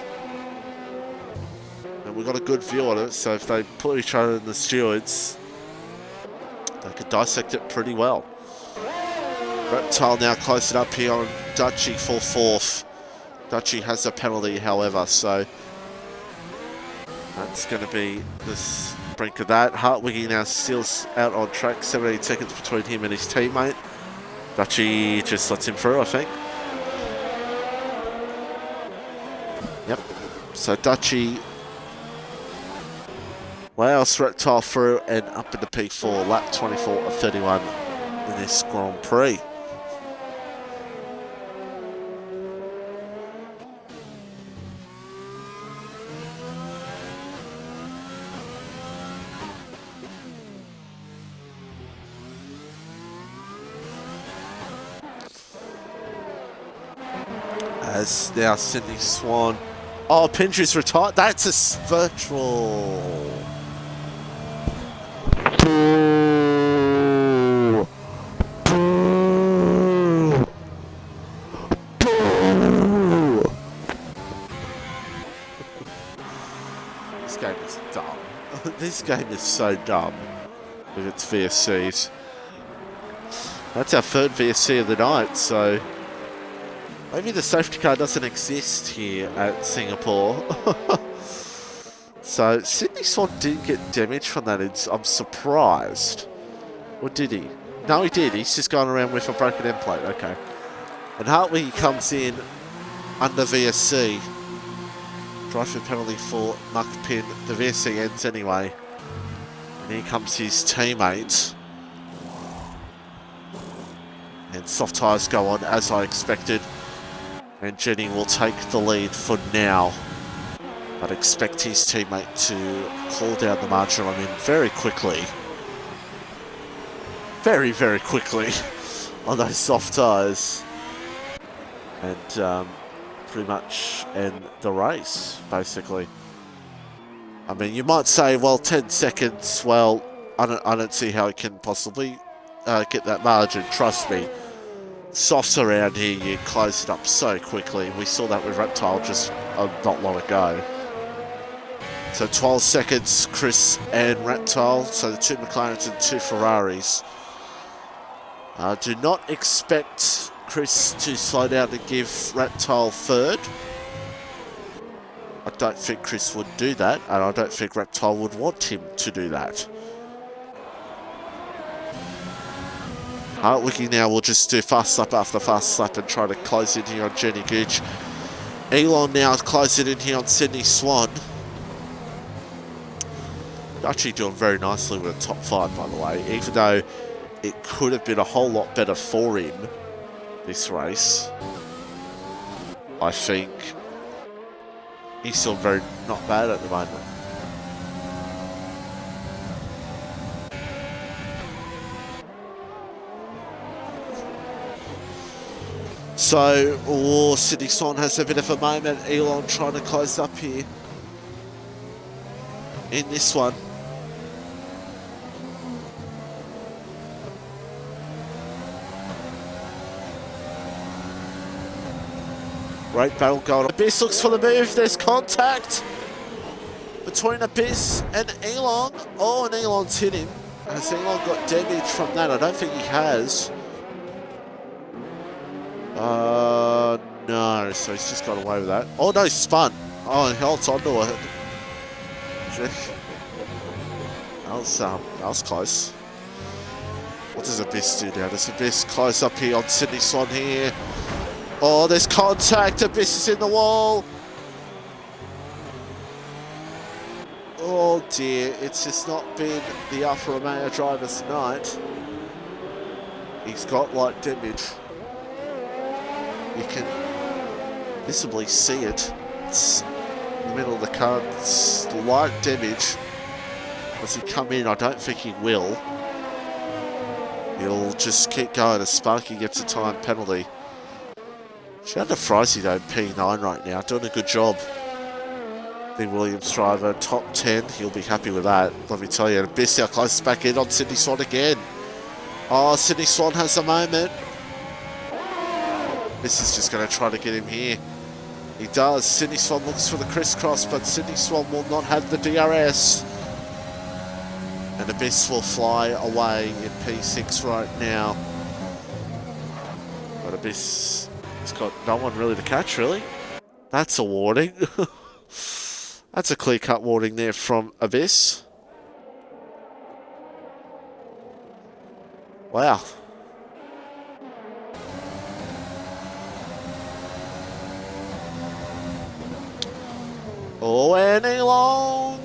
And we've got a good view on it, so if they put each other in the stewards, they could dissect it pretty well. Reptile now closing up here on Dutchy for 4th. Dutchy has a penalty, however, so that's going to be the brink of that. Hartwig now still out on track, 17 seconds between him and his teammate. Dutchy just lets him through, I think. Yep. So Dutchy allows Reptile through and up into P4, lap 24 of 31 in this Grand Prix. As now Sydney Swan. Oh, Pinju's retired. That's a virtual. Boo. Boo. Boo. This game is dumb. This game is so dumb with its VSCs. That's our 3rd VSC of the night, so maybe the safety car doesn't exist here at Singapore. So Sydney Swan didn't get damage from that. I'm surprised. Or did he? No, he did. He's just gone around with a broken end plate. Okay. And Hartley comes in under VSC. Driving penalty for Muck Pin. The VSC ends anyway. And here comes his teammate. And soft tyres go on as I expected. And Jenny will take the lead for now. But expect his teammate to call down the margin on him very quickly. Very, very quickly on those soft tyres. And pretty much end the race, basically. I mean, you might say, well, 10 seconds, well, I don't see how it can possibly get that margin, trust me. Softs around here, you close it up so quickly. We saw that with Reptile just not long ago. So 12 seconds, Chris and Reptile. So the 2 McLarens and 2 Ferraris. Do not expect Chris to slow down to give Reptile 3rd. I don't think Chris would do that, and I don't think Reptile would want him to do that. Hartwig now will just do fast lap after fast lap and try to close in here on Jenny Gooch. Elon now closing in here on Sydney Swan. Actually doing very nicely with a top 5, by the way, even though it could have been a whole lot better for him this race. I think he's still very not bad at the moment. So, Sydney Swan has a bit of a moment. Elon trying to close up here in this one. Great battle going on. Abyss looks for the move. There's contact between Abyss and Elon. Oh, and Elon's hit him. Has Elon got damage from that? I don't think he has. No. So he's just got away with that. Oh, no, he spun. Oh, he holds onto it. That was close. What does Abyss do now? Does Abyss close up here on Sydney Swan here? Oh, there's contact. Abyss is in the wall. Oh dear, it's just not been the Alfa Romeo drivers tonight. He's got light damage. You can visibly see it. It's in the middle of the car. It's light damage. Does he come in? I don't think he will. He'll just keep going as Sparky gets a time penalty. Shout out to Frizy though, P9 right now, doing a good job. The Williams driver, top 10, he'll be happy with that. Let me tell you, Abyss now closes back in on Sydney Swan again. Oh, Sydney Swan has a moment. This is just going to try to get him here. He does. Sydney Swan looks for the crisscross, but Sydney Swan will not have the DRS. And Abyss will fly away in P6 right now. But Abyss has got no one really to catch, really. That's a warning. That's a clear-cut warning there from Abyss. Wow. Oh, and Elon.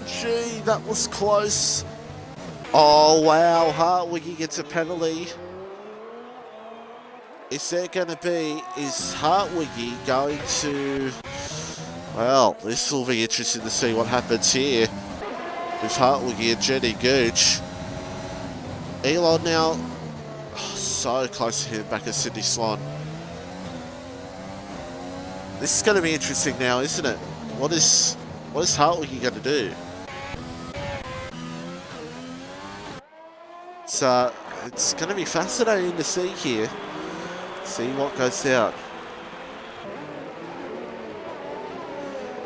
Gee, that was close. Oh, wow. Hartwiggy gets a penalty. Is Hartwiggy going to... Well, this will be interesting to see what happens here with Hartwiggy and Jenny Gooch. Elon now so close to him back at Sydney Swan. This is going to be interesting now, isn't it? What is Hartwiggy going to do? It's going to be fascinating to see here. See what goes out.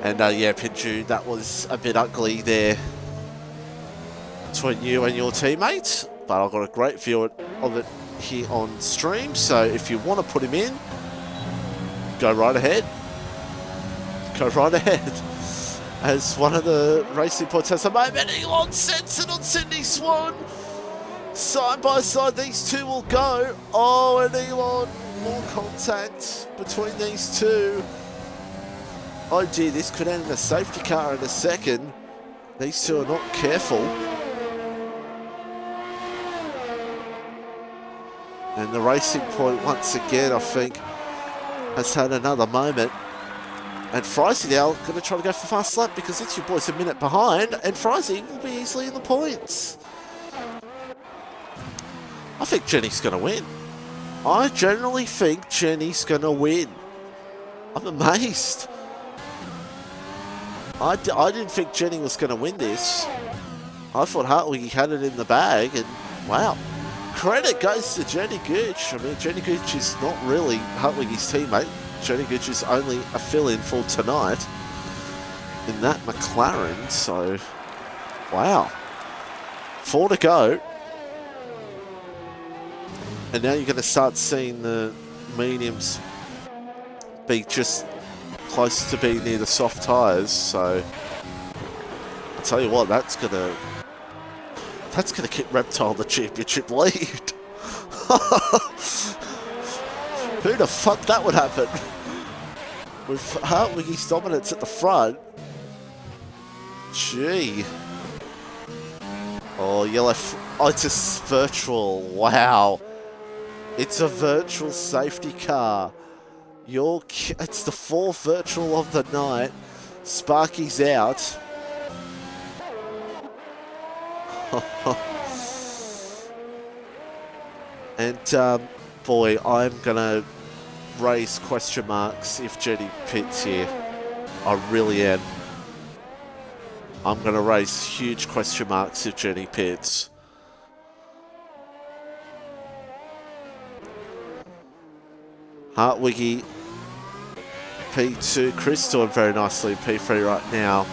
And yeah, Pinju, that was a bit ugly there between you and your teammate. But I've got a great view of it here on stream. So if you want to put him in, go right ahead. Go right ahead. As one of the racing points has a moment, Elon sends it on Sydney Swan. Side by side, these two will go. Oh, and Elon, more contact between these two. Oh gee, this could end in a safety car in a second. These two are not careful. And the Racing Point, once again, I think, has had another moment. And Frizy now going to try to go for fast lap because it's your boys a minute behind. And Frizy will be easily in the points. I think Jenny's going to win. I generally think Jenny's going to win. I'm amazed. I didn't think Jenny was going to win this. I thought Hartwiggy had it in the bag, and wow. Credit goes to Jenny Gooch. I mean, Jenny Gooch is not really Hartwiggy's teammate. Jenny Gooch is only a fill-in for tonight in that McLaren, so wow. 4 to go. And now you're going to start seeing the mediums be just close to being near the soft tyres, so I'll tell you what, that's gonna keep Reptile the championship lead. Who'd have thought that would happen? With Hartwiggy's dominance at the front. Gee. Oh, yellow. Oh, it's a virtual. Wow. It's a virtual safety car. It's the 4th virtual of the night. Sparky's out. And boy, I'm gonna raise question marks if Jenny pits here. I really am. I'm gonna raise huge question marks if Jenny pits. Hartwiggy, P2. Chris doing very nicely in P3 right now.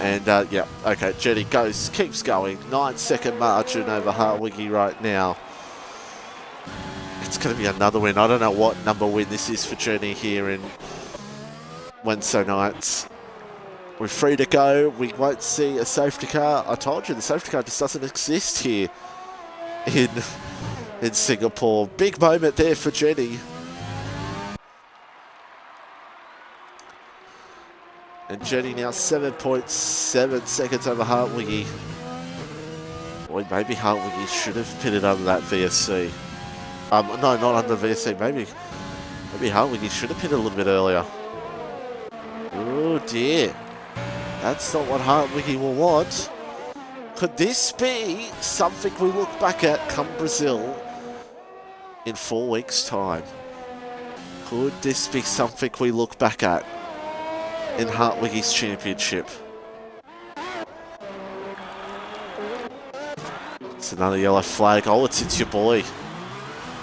And yeah, okay, Jenny keeps going. 9-second margin over Hartwiggy right now. It's going to be another win. I don't know what number win this is for Jenny here in Wednesday nights. We're free to go. We won't see a safety car. I told you, the safety car just doesn't exist here in Singapore. Big moment there for Jenny. And Jenny now 7.7 seconds over Hartwiggy. Boy, maybe Hartwiggy should have pitted under that VSC. No, not under VSC. Maybe Hartwiggy should have pitted a little bit earlier. Oh dear. That's not what Hartwiggy will want. Could this be something we look back at come Brazil in 4 weeks' time? Could this be something we look back at in Hartwiggy's championship? It's another yellow flag. Oh, it's your boy.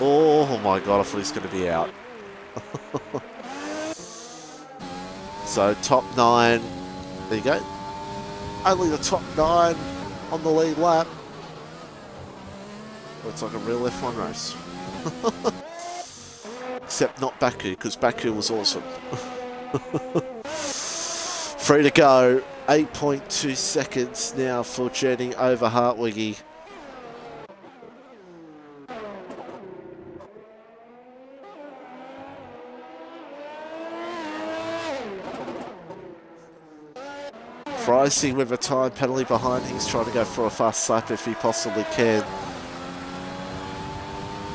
Oh my god, I thought he's going to be out. So, top 9. There you go. Only the top 9 on the lead lap. Looks like a real F1 race. Except not Baku, because Baku was awesome. Free to go. 8.2 seconds now for Jenny over Hartwiggy. Pricing with a time penalty behind. He's trying to go for a fast lap if he possibly can.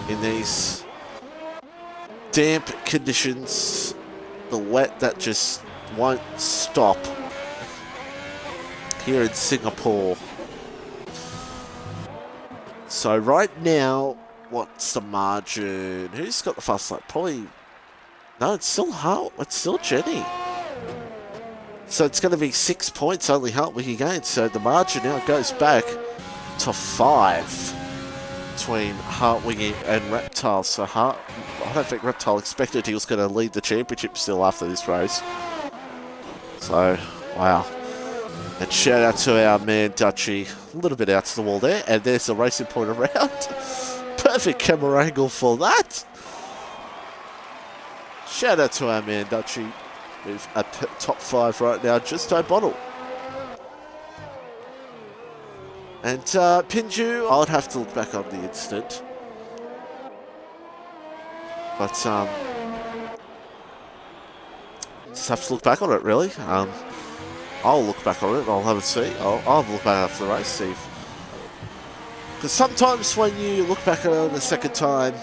In these damp conditions, the wet that just won't stop here in Singapore. So right now, what's the margin? Who's got the fast lap? Probably, no, it's still Jenny. So it's going to be 6 points only Hartwiggy gains. So the margin now goes back to 5 between Hartwiggy and Reptile. So I don't think Reptile expected he was going to lead the championship still after this race. So, wow. And shout out to our man Dutchy. A little bit out to the wall there. And there's the racing point around. Perfect camera angle for that. Shout out to our man Dutchy. With a top 5 right now, just a bottle. And Pinju, I would have to look back on the incident. But just have to look back on it, really. I'll look back on it. I'll have a see. I'll look back after the race, see. Because sometimes when you look back at it a second time,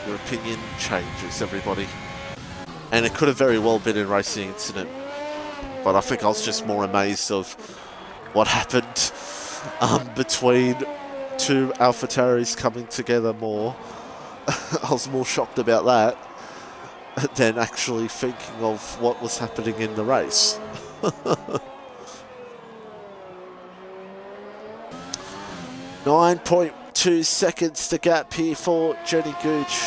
your opinion changes, everybody. And it could have very well been a racing incident. But I think I was just more amazed of what happened between two AlphaTauris coming together more. I was more shocked about that than actually thinking of what was happening in the race. 9.2 seconds to gap here for Jenny Gooch.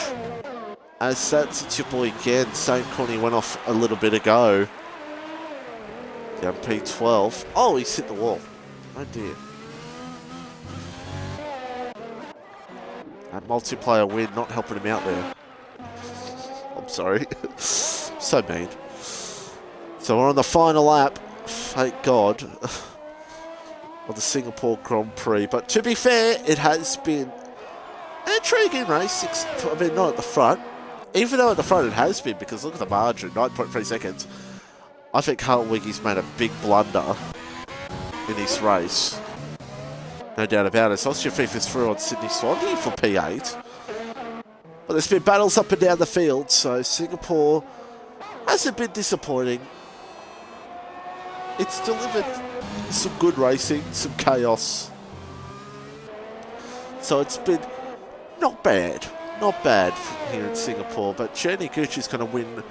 As that's your boy again. Same corner he went off a little bit ago. Down P12. Oh, he's hit the wall. Oh dear. That multiplayer win not helping him out there. I'm sorry. So mean. So we're on the final lap. Thank God. Of the Singapore Grand Prix. But to be fair, it has been an intriguing race. I mean, not at the front. Even though at the front it has been, because look at the margin, 9.3 seconds. I think Hartwiggy's made a big blunder in this race. No doubt about it. Austria FIFA's through on Sydney Swansea for P8. But there's been battles up and down the field, so Singapore hasn't been disappointing. It's delivered some good racing, some chaos. So it's been not bad. Not bad here in Singapore, but Jenny Gooch is going to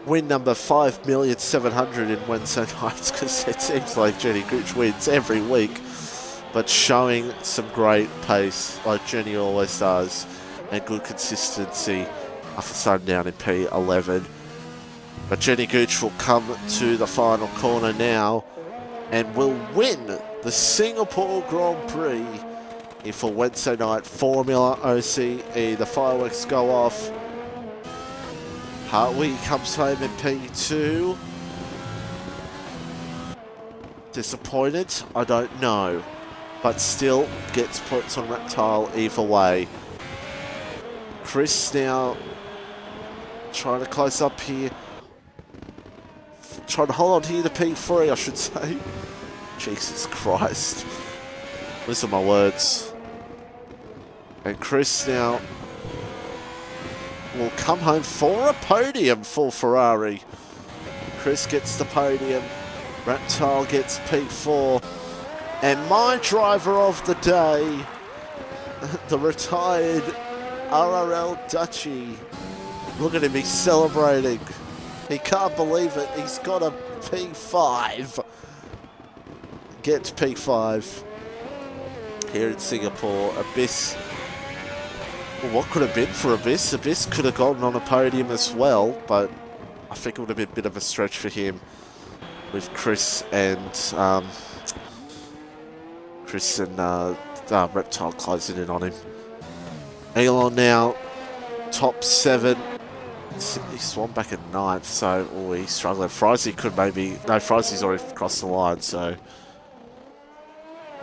win number 5,700,000 in Wednesday nights, because it seems like Jenny Gooch wins every week, but showing some great pace like Jenny always does, and good consistency after sundown in P11. But Jenny Gooch will come to the final corner now and will win the Singapore Grand Prix for Wednesday night FormulaOCE. The fireworks go off. Hartwig comes home in P2. Disappointed? I don't know. But still gets points on Reptile either way. Chris now trying to close up here. Trying to hold on here to P3, I should say. Jesus Christ. Listen to my words. And Chris now will come home for a podium for Ferrari. Chris gets the podium. Reptile gets P4. And my driver of the day, the retired RRL Dutchie. Look at him, he's celebrating. He can't believe it. He's got a P5. Gets P5 here in Singapore. Abyss. Well, what could have been for Abyss? Abyss could have gone on a podium as well, but I think it would have been a bit of a stretch for him with Chris and Reptile closing in on him. Elon now top 7. Sydney Swan back at 9th, so he's struggling. Frizy could maybe... No, Frizy's already crossed the line, so...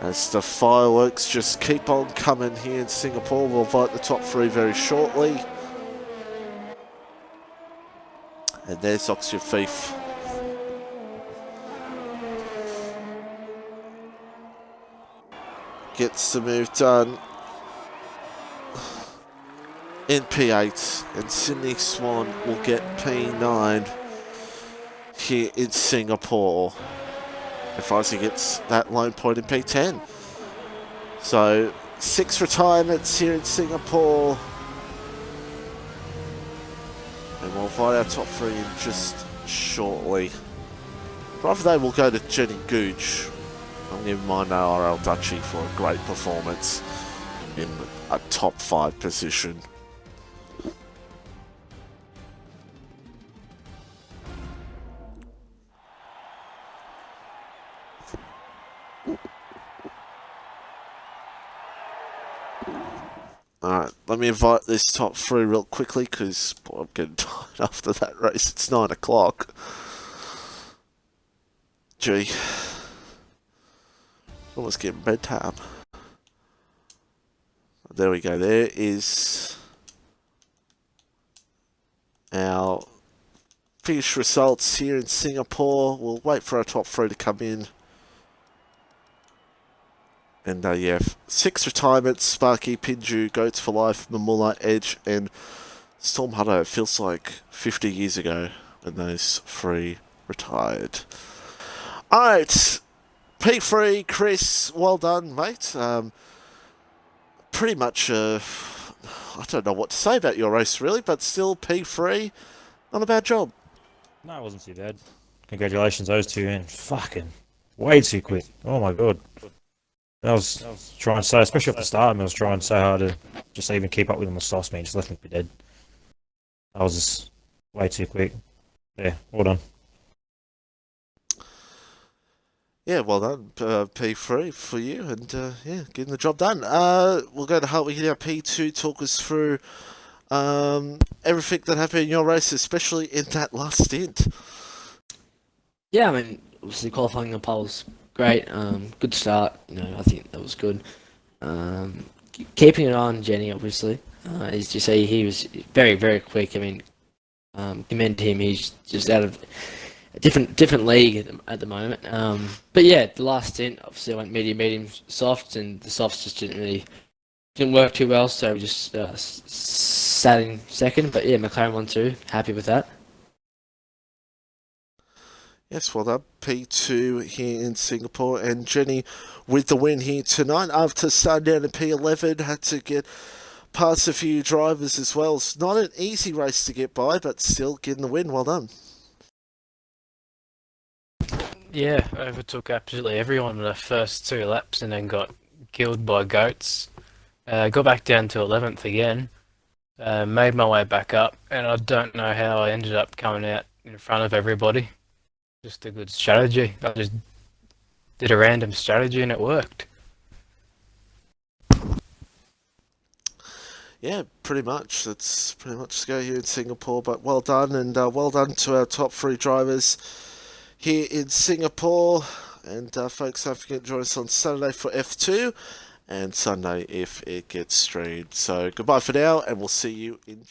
As the fireworks just keep on coming here in Singapore, we'll vote the top 3 very shortly. And there's Oxford Thief. Gets the move done in P8, and Sydney Swan will get P9 here in Singapore. If Isaac gets that lone point in P10. So 6 retirements here in Singapore. And we'll find our top 3 in just shortly. Rather they will go to Jenny Gooch. I'm giving mine RL Dutchie for a great performance in a top 5 position. Alright, let me invite this top 3 real quickly because I'm getting tired after that race. It's 9 o'clock. Gee. Almost getting bedtime. There we go. There is our finish results here in Singapore. We'll wait for our top 3 to come in. And yeah, 6 retirements: Sparky, Pinju, Goats for Life, Mamula, Edge, and Storm Hutto. It feels like 50 years ago when those 3 retired. Alright, P3, Chris, well done, mate. Pretty much, I don't know what to say about your race, really, but still P3, not a bad job. No, it wasn't too bad. Congratulations, those 2, and fucking way too quick. Oh my god. I was trying so, especially off the start, I was trying so hard to just even keep up with them. The softs, man, just left me for dead. I was just way too quick. Yeah, well done. Yeah, well done, P3 for you, and yeah, getting the job done. We'll go to Hartwig now, P2, talk us through everything that happened in your race, especially in that last stint. Yeah, I mean, obviously qualifying the poles, great. Good start. You know, I think that was good. Keeping it on, Jenny, obviously. As you see, he was very, very quick. I mean, commend him. He's just out of a different league at the moment. But yeah, the last stint, obviously, I went medium, soft, and the softs just didn't work too well. So we just sat in second. But yeah, McLaren won too. Happy with that. Yes, well done. P2 here in Singapore, and Jenny with the win here tonight after starting down in P11, had to get past a few drivers as well. It's not an easy race to get by, but still getting the win. Well done. Yeah, overtook absolutely everyone in the first 2 laps and then got killed by goats. Got back down to 11th again. Made my way back up, and I don't know how I ended up coming out in front of everybody. Just a good strategy. I just did a random strategy and it worked. yeah, pretty much. That's pretty much to go here in Singapore. But well done, and well done to our top 3 drivers here in Singapore. And folks, don't forget to join us on Saturday for F2 and Sunday if it gets streamed. So goodbye for now, and we'll see you in